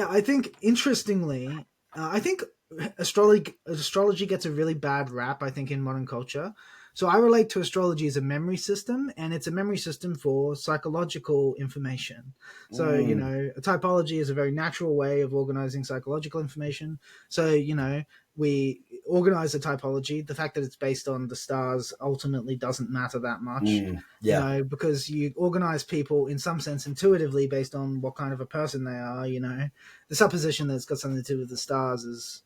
[SPEAKER 2] I think interestingly, I think astrology gets a really bad rap, I think, in modern culture. So I relate to astrology as a memory system, and it's a memory system for psychological information. So, a typology is a very natural way of organizing psychological information. So, we organize a typology. The fact that it's based on the stars ultimately doesn't matter that much, because you organize people in some sense intuitively based on what kind of a person they are. The supposition that it's got something to do with the stars is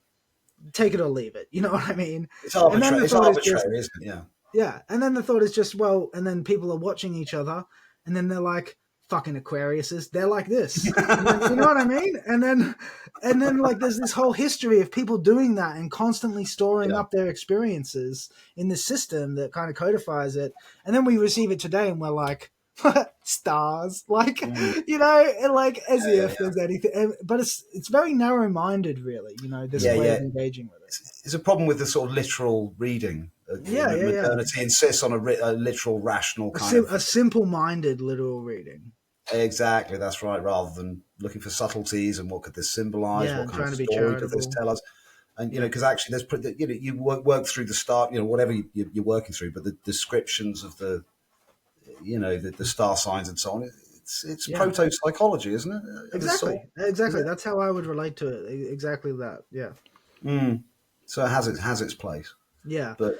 [SPEAKER 2] take it or leave it. You know what I mean?
[SPEAKER 1] It's arbitrary, isn't it? Yeah.
[SPEAKER 2] Yeah. And then the thought is just, well, and then people are watching each other and then they're like, fucking Aquariuses, they're like this. You know what I mean? And then like there's this whole history of people doing that and constantly storing up their experiences in this system that kind of codifies it. And then we receive it today and we're like, stars, like like as if there's anything, but it's very narrow-minded, really. This way of engaging with it.
[SPEAKER 1] It's a problem with the sort of literal reading. Modernity insists on a literal, rational
[SPEAKER 2] a simple-minded literal reading.
[SPEAKER 1] Exactly, that's right. Rather than looking for subtleties and what could this symbolize, what kind of story does this tell us? And because actually, there's you work through the start, whatever you're working through, but the descriptions of the star signs and so on. It's proto-psychology, isn't it?
[SPEAKER 2] Exactly. That's how I would relate to it. Exactly that. Yeah.
[SPEAKER 1] So it has its place.
[SPEAKER 2] Yeah.
[SPEAKER 1] But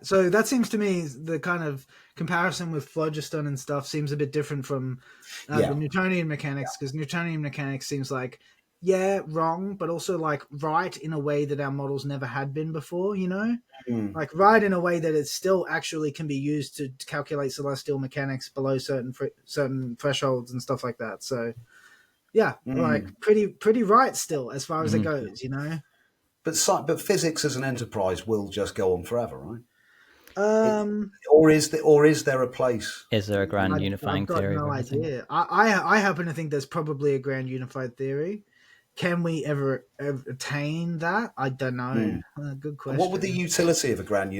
[SPEAKER 2] so that seems to me the kind of comparison with phlogiston and stuff seems a bit different from the Newtonian mechanics, because Newtonian mechanics seems like wrong, but also like right in a way that our models never had been before, like right in a way that it still actually can be used to calculate celestial mechanics below certain thresholds and stuff like that. So like pretty right still as far as it goes,
[SPEAKER 1] But physics as an enterprise will just go on forever, right? Or is there a place?
[SPEAKER 3] Is there a grand unifying theory?
[SPEAKER 2] I've got no idea. I happen to think there's probably a grand unified theory. Can we ever attain that? I don't know. Good question.
[SPEAKER 1] What would the utility of a grand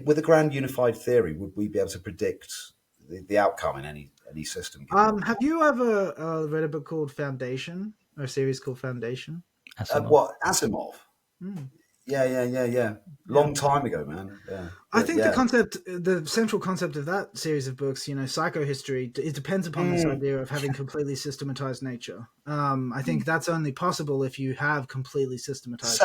[SPEAKER 1] with a grand unified theory, would we be able to predict the outcome in any system?
[SPEAKER 2] Have you ever read a book called Foundation, or a series called Foundation?
[SPEAKER 1] What, Asimov? Yeah. Long time ago, man. Yeah.
[SPEAKER 2] I think the central concept of that series of books, psychohistory, it depends upon this idea of having completely systematized nature. I think that's only possible if you have completely systematized.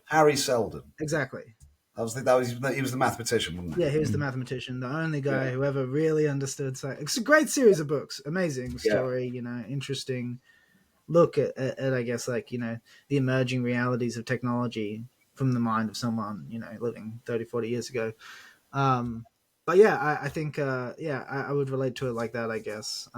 [SPEAKER 1] Harry Seldon.
[SPEAKER 2] Exactly.
[SPEAKER 1] He was the mathematician, wasn't he?
[SPEAKER 2] Yeah, he was the mathematician, the only guy who ever really understood science. It's a great series of books, amazing story, interesting look at I guess, like, the emerging realities of technology from the mind of someone, living 30, 40 years ago. But I think, I would relate to it like that, I guess.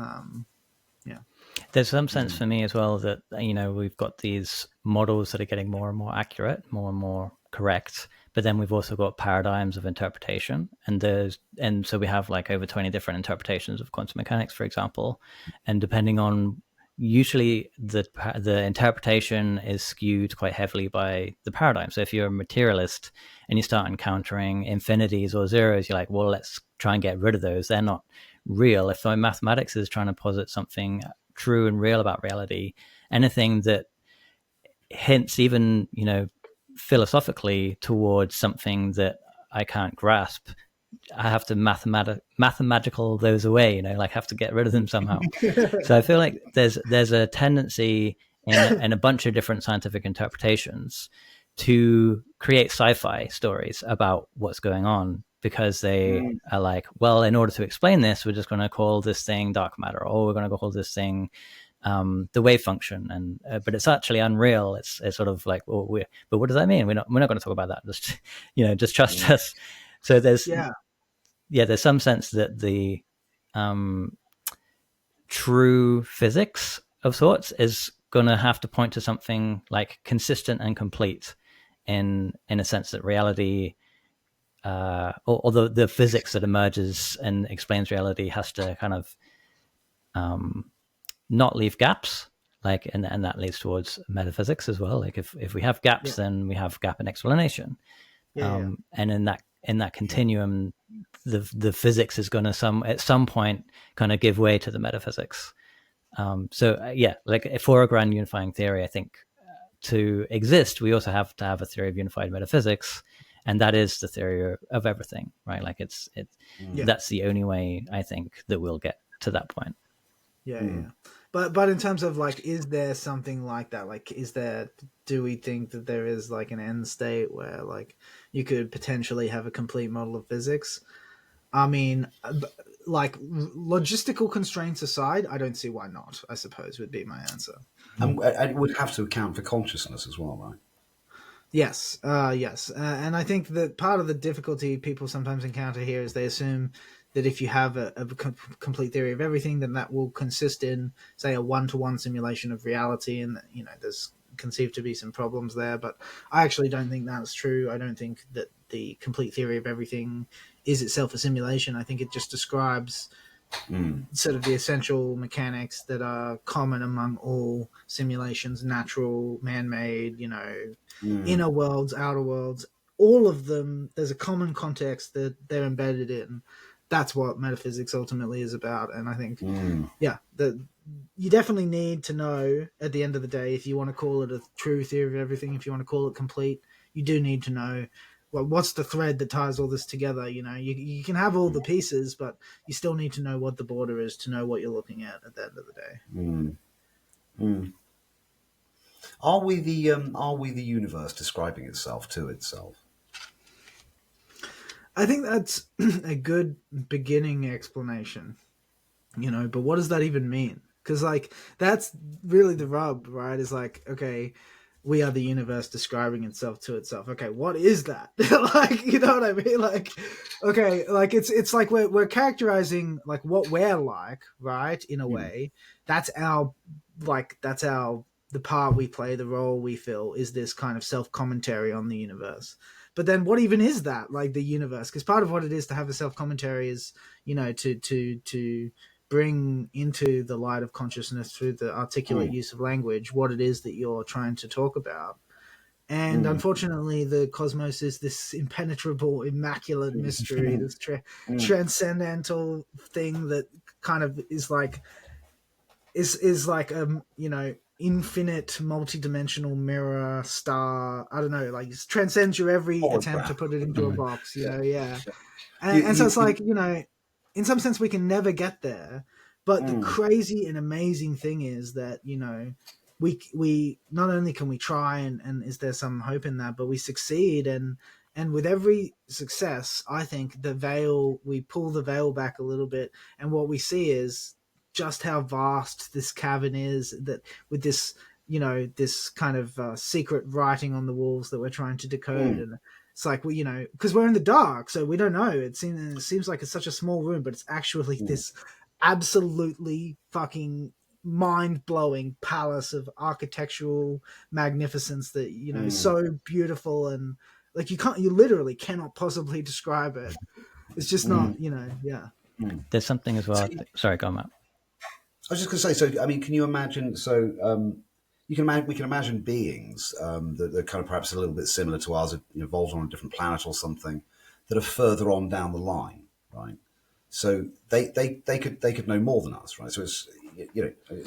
[SPEAKER 3] There's some sense for me as well that, we've got these models that are getting more and more accurate, more and more correct, but then we've also got paradigms of interpretation. And so we have like over 20 different interpretations of quantum mechanics, for example. And depending on, usually the interpretation is skewed quite heavily by the paradigm. So if you're a materialist and you start encountering infinities or zeros, you're like, well, let's try and get rid of those. They're not real. If mathematics is trying to posit something true and real about reality, anything that hints even, philosophically towards something that I can't grasp, I have to mathematical those away, like have to get rid of them somehow. So I feel like there's a tendency in a bunch of different scientific interpretations to create sci-fi stories about what's going on, because they are like, well, in order to explain this, we're just going to call this thing dark matter, or we're going to call this thing the wave function, and but it's actually unreal. It's sort of like, well, but what does that mean? We're not going to talk about that. Just just trust us. So there's there's some sense that the true physics of sorts is going to have to point to something like consistent and complete, in a sense that reality, or the physics that emerges and explains reality has to kind of not leave gaps, like, and that leads towards metaphysics as well. Like if we have gaps, then we have gap in explanation. And in that continuum, the physics is going to at some point kind of give way to the metaphysics. Like for a grand unifying theory, I think to exist, we also have to have a theory of unified metaphysics, and that is the theory of everything, right? Like that's the only way I think that we'll get to that point.
[SPEAKER 2] Yeah. But in terms of like, is there something like that? Like, do we think that there is like an end state where like you could potentially have a complete model of physics? I mean, like logistical constraints aside, I don't see why not, I suppose would be my answer.
[SPEAKER 1] And it would have to account for consciousness as well, right?
[SPEAKER 2] Yes, yes. And I think that part of the difficulty people sometimes encounter here is they assume that if you have a complete theory of everything, then that will consist in, say, a one-to-one simulation of reality. And, there's conceived to be some problems there. But I actually don't think that's true. I don't think that the complete theory of everything is itself a simulation. I think it just describes sort of the essential mechanics that are common among all simulations, natural, man-made, inner worlds, outer worlds, all of them. There's a common context that they're embedded in. That's what metaphysics ultimately is about. And I think, you definitely need to know at the end of the day, if you want to call it a true theory of everything, if you want to call it complete, you do need to know, well, what's the thread that ties all this together? You can have all the pieces, but you still need to know what the border is to know what you're looking at the end of the day.
[SPEAKER 1] Are we the universe describing itself to itself?
[SPEAKER 2] I think that's a good beginning explanation, but what does that even mean? Because like that's really the rub, right? Is like, okay, we are the universe describing itself to itself. Okay, what is that? Like, you know what I mean? Like, okay, like it's like we're characterizing like what we're like, right? In a way, that's the part we play, the role we fill is this kind of self-commentary on the universe. But then what even is that, like the universe? Because part of what it is to have a self-commentary is, to bring into the light of consciousness through the articulate use of language what it is that you're trying to talk about. And unfortunately, the cosmos is this impenetrable, immaculate mystery, this transcendental thing that kind of is like infinite multidimensional mirror star. I don't know, like it transcends your every attempt to put it into a box, and so it's like, in some sense we can never get there, but the crazy and amazing thing is that we not only can we try and is there some hope in that, but we succeed, and with every success I think we pull the veil back a little bit, and what we see is just how vast this cavern is, that with this this kind of secret writing on the walls that we're trying to decode. And it's like, because we're in the dark, so we don't know. It seems like it's such a small room, but it's actually this absolutely fucking mind-blowing palace of architectural magnificence that is so beautiful, and like you literally cannot possibly describe it. It's just not,
[SPEAKER 3] There's something as well. Sorry, go on, Matt.
[SPEAKER 1] I was just going to say, so I mean, can you imagine? So we can imagine beings that are kind of perhaps a little bit similar to ours, evolved on a different planet or something, that are further on down the line, right? So they could know more than us, right? So it's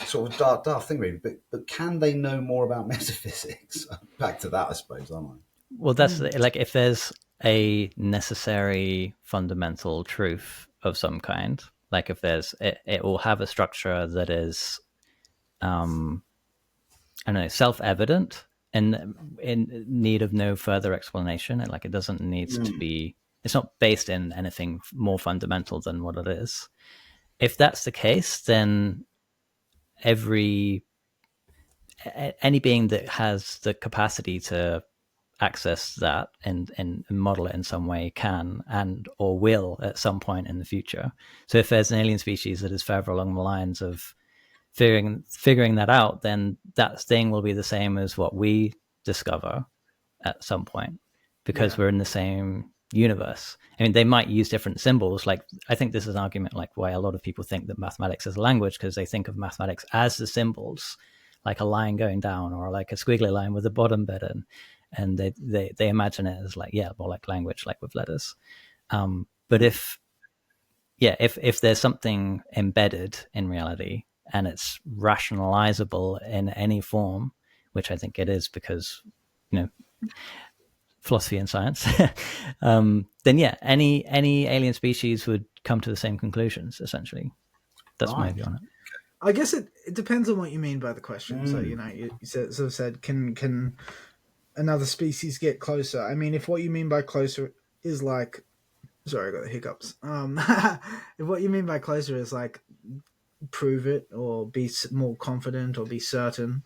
[SPEAKER 1] sort of daft thing, really. But can they know more about metaphysics? Back to that, I suppose, aren't I?
[SPEAKER 3] Well, that's like, if there's a necessary fundamental truth of some kind, like if there's it will have a structure that is I don't know, self-evident and in need of no further explanation, and like it doesn't need to be, it's not based in anything more fundamental than what it is. If that's the case, then any being that has the capacity to access that and model it in some way can and or will at some point in the future. So if there's an alien species that is further along the lines of figuring that out, then that thing will be the same as what we discover at some point, because we're in the same universe. I mean, they might use different symbols. Like, I think this is an argument like why a lot of people think that mathematics is a language, because they think of mathematics as the symbols, like a line going down or like a squiggly line with a bottom bit in. And they imagine it as like, more like language, like with letters. But if there's something embedded in reality and it's rationalizable in any form, which I think it is because, philosophy and science, then yeah, any alien species would come to the same conclusions, essentially. That's my view on it.
[SPEAKER 2] I guess it depends on what you mean by the question. So, you sort of said, can another species get closer? I mean, if what you mean by closer is like, sorry, I got the hiccups. If what you mean by closer is like prove it or be more confident or be certain,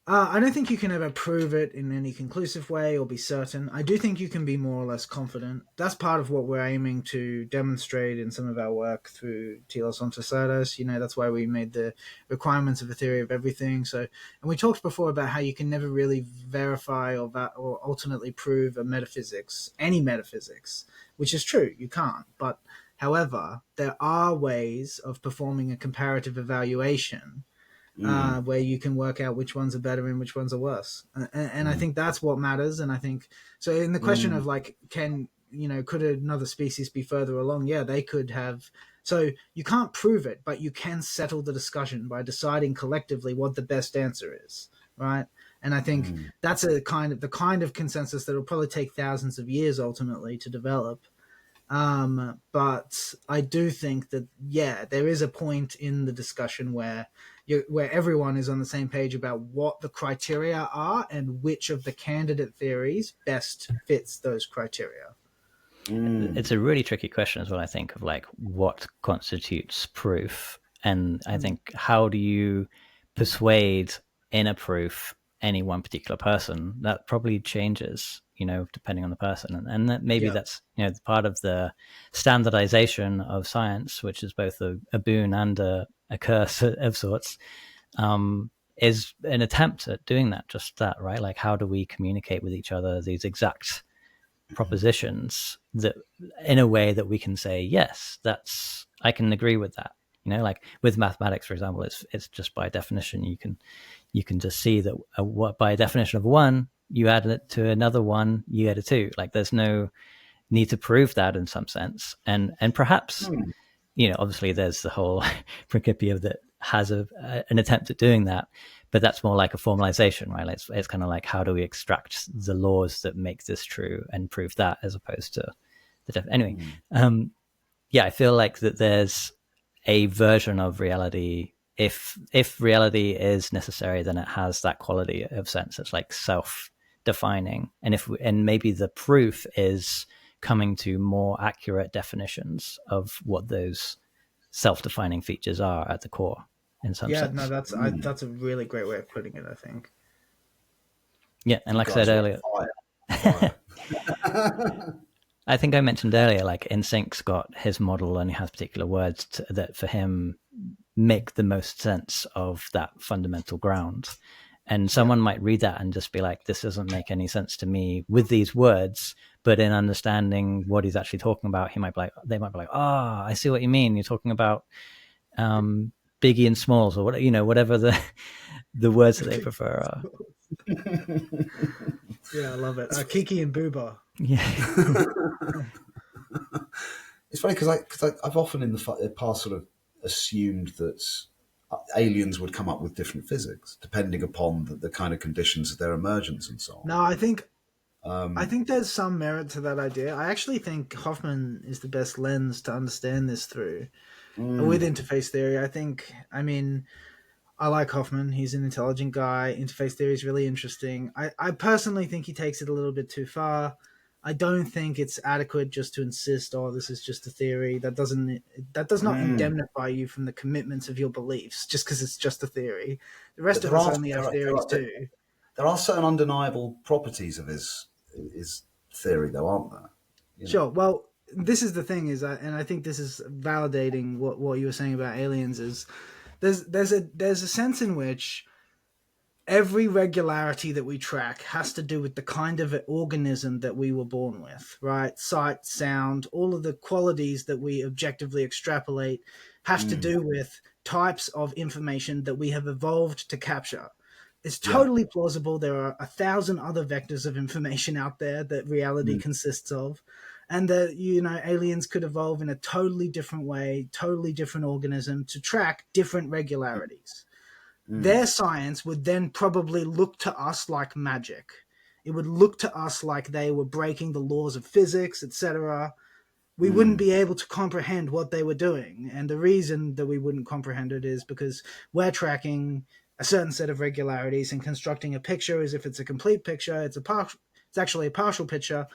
[SPEAKER 2] I don't think you can ever prove it in any conclusive way or be certain. I do think you can be more or less confident. That's part of what we're aiming to demonstrate in some of our work through Telos Ontosados. That's why we made the requirements of a theory of everything. So, and we talked before about how you can never really verify or ultimately prove any metaphysics, which is true. You can't. But however, there are ways of performing a comparative evaluation where you can work out which ones are better and which ones are worse. And I think that's what matters. And I think, so in the question of like, could another species be further along? Yeah, they could have. So you can't prove it, but you can settle the discussion by deciding collectively what the best answer is, right? And I think that's the kind of consensus that will probably take thousands of years ultimately to develop. But I do think that, yeah, there is a point in the discussion where everyone is on the same page about what the criteria are and which of the candidate theories best fits those criteria.
[SPEAKER 3] It's a really tricky question as well, I think, of like what constitutes proof. And I think, how do you persuade in a proof any one particular person? That probably changes, depending on the person. And that maybe that's, part of the standardization of science, which is both a boon and a curse of sorts, is an attempt at doing that, right? Like, how do we communicate with each other these exact propositions that in a way that we can say, yes, I can agree with that. Like with mathematics, for example, it's just by definition, you can just see that what by definition of one, you add it to another one, you get a two. Like there's no need to prove that in some sense. And perhaps, obviously there's the whole Principia that has an attempt at doing that, but that's more like a formalization, right? It's kind of like, how do we extract the laws that make this true and prove that, as opposed to anyway. I feel like that there's a version of reality. If reality is necessary, then it has that quality of sense. It's like self-defining, and maybe the proof is coming to more accurate definitions of what those self-defining features are at the core, in some sense.
[SPEAKER 2] No, that's a really great way of putting it, I think.
[SPEAKER 3] Yeah, and like I said earlier, I think I mentioned earlier, like InSync's got his model and he has particular words that for him make the most sense of that fundamental ground. And someone might read that and just be like, this doesn't make any sense to me with these words. But in understanding what he's actually talking about, they might be like, oh, I see what you mean. You're talking about Biggie and Smalls, or whatever the words that they prefer are.
[SPEAKER 2] Yeah, I love it. Kiki and Booba.
[SPEAKER 3] Yeah.
[SPEAKER 1] It's funny because I've often in the past sort of assumed that aliens would come up with different physics depending upon the kind of conditions of their emergence and so on.
[SPEAKER 2] No, I think there's some merit to that idea. I actually think Hoffman is the best lens to understand this through. With interface theory, I like Hoffman. He's an intelligent guy. Interface theory is really interesting. I personally think he takes it a little bit too far. I don't think it's adequate just to insist, this is just a theory. That does not indemnify you from the commitments of your beliefs just because it's just a theory. The rest of us only have theories too.
[SPEAKER 1] There are certain undeniable properties of his theory, though, aren't there?
[SPEAKER 2] Sure. Well, this is the thing and I think this is validating what you were saying about aliens is there's a sense in which every regularity that we track has to do with the kind of organism that we were born with, right? Sight, sound, all of the qualities that we objectively extrapolate have to do with types of information that we have evolved to capture. It's totally plausible. There are 1,000 other vectors of information out there that reality consists of. And that, aliens could evolve in a totally different way, totally different organism to track different regularities. their science would then probably look to us like magic. It would look to us like they were breaking the laws of physics, etc. We wouldn't be able to comprehend what they were doing. And the reason that we wouldn't comprehend it is because we're tracking a certain set of regularities and constructing a picture as if it's a complete picture. It's actually a partial picture.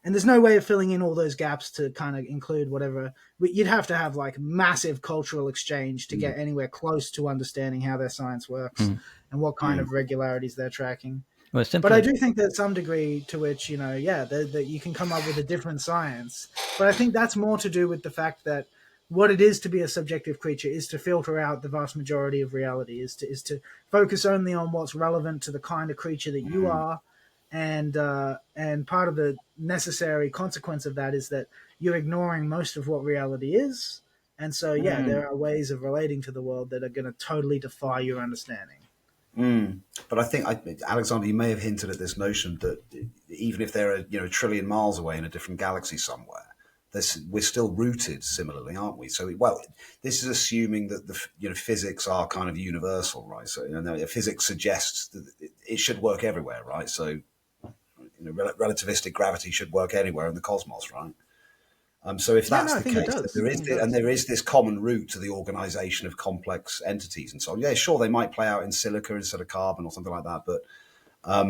[SPEAKER 2] And there's no way of filling in all those gaps to kind of include whatever. You'd have to have like massive cultural exchange to get anywhere close to understanding how their science works and what kind of regularities they're tracking.
[SPEAKER 3] Well,
[SPEAKER 2] but I do think there's some degree to which, that you can come up with a different science. But I think that's more to do with the fact that what it is to be a subjective creature is to filter out the vast majority of reality, is to focus only on what's relevant to the kind of creature that you are. And part of the necessary consequence of that is that you're ignoring most of what reality is. And so, there are ways of relating to the world that are going to totally defy your understanding.
[SPEAKER 1] But I think, Alexander, you may have hinted at this notion that even if they're a trillion miles away in a different galaxy somewhere, we're still rooted similarly, aren't we? So, this is assuming that the physics are kind of universal, right? So, physics suggests that it should work everywhere, right? So, relativistic gravity should work anywhere in the cosmos, right? So if that's the case, there is this common root to the organization of complex entities and so on. Yeah, sure, they might play out in silica instead of carbon or something like that, but I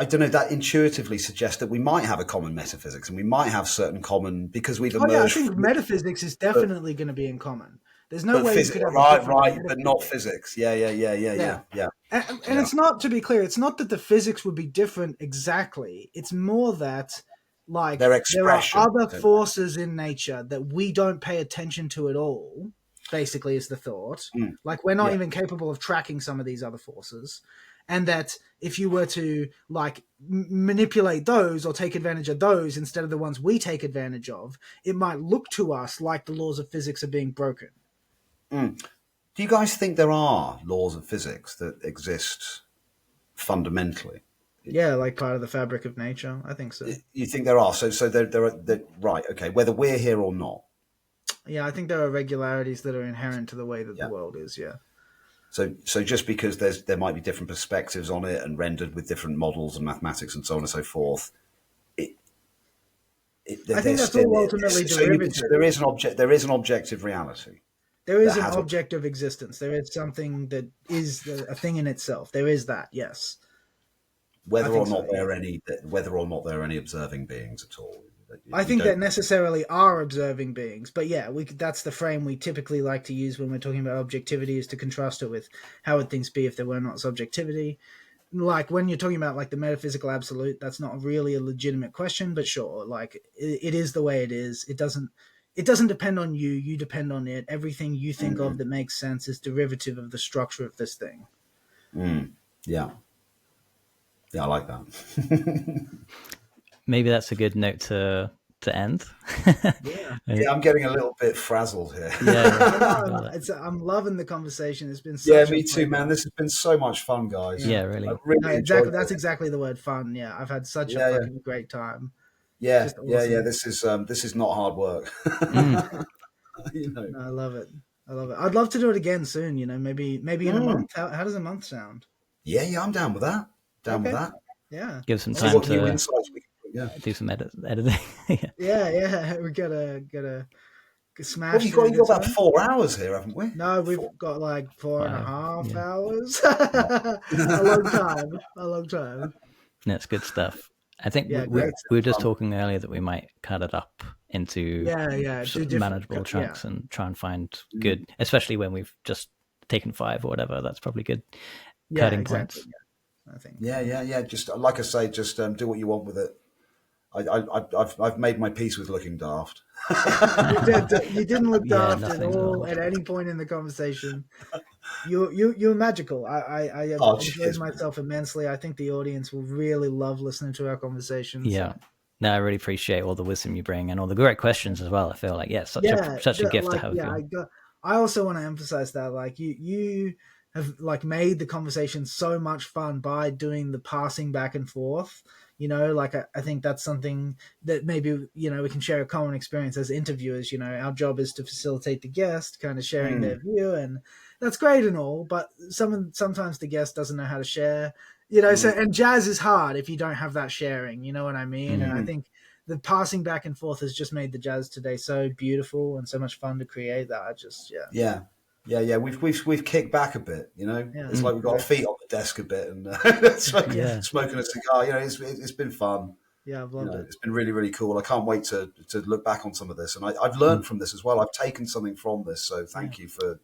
[SPEAKER 1] don't know, that intuitively suggests that we might have a common metaphysics and we might have certain common, because we've emerged.
[SPEAKER 2] I think metaphysics is definitely going to be in common. There's no way you could have
[SPEAKER 1] right, but not physics. Yeah.
[SPEAKER 2] And it's not, to be clear, it's not that the physics would be different exactly. It's more that there are other forces in nature that we don't pay attention to at all, basically, is the thought. Like, we're not even capable of tracking some of these other forces. And that if you were to manipulate those or take advantage of those instead of the ones we take advantage of, it might look to us like the laws of physics are being broken.
[SPEAKER 1] Do you guys think there are laws of physics that exist fundamentally?
[SPEAKER 2] Yeah, like part of the fabric of nature. I think so.
[SPEAKER 1] You think there are? So there are, right, okay, whether we're here or not.
[SPEAKER 2] Yeah, I think there are regularities that are inherent to the way that the world is,
[SPEAKER 1] So just because there might be different perspectives on it and rendered with different models and mathematics and so on and so forth,
[SPEAKER 2] I think that's all ultimately derivative.
[SPEAKER 1] So there is an objective reality.
[SPEAKER 2] There is an object of existence. There is something that is a thing in itself. There is that, yes.
[SPEAKER 1] Whether or not there are any observing beings at all.
[SPEAKER 2] I think there necessarily are observing beings, but that's the frame we typically like to use when we're talking about objectivity, is to contrast it with how would things be if there were not subjectivity. Like, when you're talking about the metaphysical absolute, that's not really a legitimate question, but sure, it is the way it is. It doesn't depend on you. You depend on it. Everything you think of that makes sense is derivative of the structure of this thing.
[SPEAKER 1] Yeah. Yeah, I like that.
[SPEAKER 3] Maybe that's a good note to end.
[SPEAKER 1] Yeah, I'm getting a little bit frazzled here.
[SPEAKER 2] I'm loving the conversation. It's been
[SPEAKER 1] me too, man. This has been so much fun, guys.
[SPEAKER 3] Yeah, really.
[SPEAKER 2] Exactly. That's exactly the word, fun. Yeah, I've had such a fucking great time.
[SPEAKER 1] Yeah, awesome. This is not hard work.
[SPEAKER 2] No, I love it. I'd love to do it again soon. Maybe in a month. How does a month sound?
[SPEAKER 1] Yeah, I'm down with that. With that.
[SPEAKER 2] Yeah.
[SPEAKER 3] Give some time to do some editing.
[SPEAKER 2] Yeah. We gotta smash.
[SPEAKER 1] Well, you've got about 4 hours here, haven't we?
[SPEAKER 2] No, we've got 4.5 hours. A long time.
[SPEAKER 3] That's good stuff. I think we were just talking earlier that we might cut it up into manageable chunks and try and find good, especially when we've just taken 5 or whatever. That's probably good cutting points.
[SPEAKER 2] I think.
[SPEAKER 1] Yeah. Just like I say, just do what you want with it. I've made my peace with looking daft.
[SPEAKER 2] You didn't look daft at all at any point in the conversation. You're magical. I enjoyed myself immensely. I think the audience will really love listening to our conversations.
[SPEAKER 3] Yeah. No, I really appreciate all the wisdom you bring and all the great questions as well. I feel like such a gift to have.
[SPEAKER 2] Yeah, I also want to emphasize that you have made the conversation so much fun by doing the passing back and forth. Like I think that's something that maybe, we can share a common experience as interviewers. Our job is to facilitate the guest kind of sharing their view, and that's great and all, but sometimes the guest doesn't know how to share, so, and jazz is hard if you don't have that sharing, you know what I mean? And I think the passing back and forth has just made the jazz today so beautiful and so much fun to create that I just
[SPEAKER 1] we've kicked back a bit, it's like we've got our feet on the desk a bit and smoking a cigar. It's been fun.
[SPEAKER 2] I've loved it.
[SPEAKER 1] It's been really, really cool. I can't wait to look back on some of this, and I've learned from this as well. I've taken something from this, so thank you for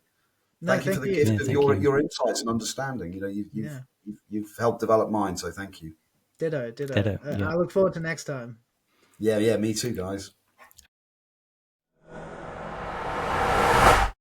[SPEAKER 1] the gift of your insights and understanding. You've helped develop mine, so thank you.
[SPEAKER 2] Ditto. I look forward to next time.
[SPEAKER 1] Yeah, me too, guys.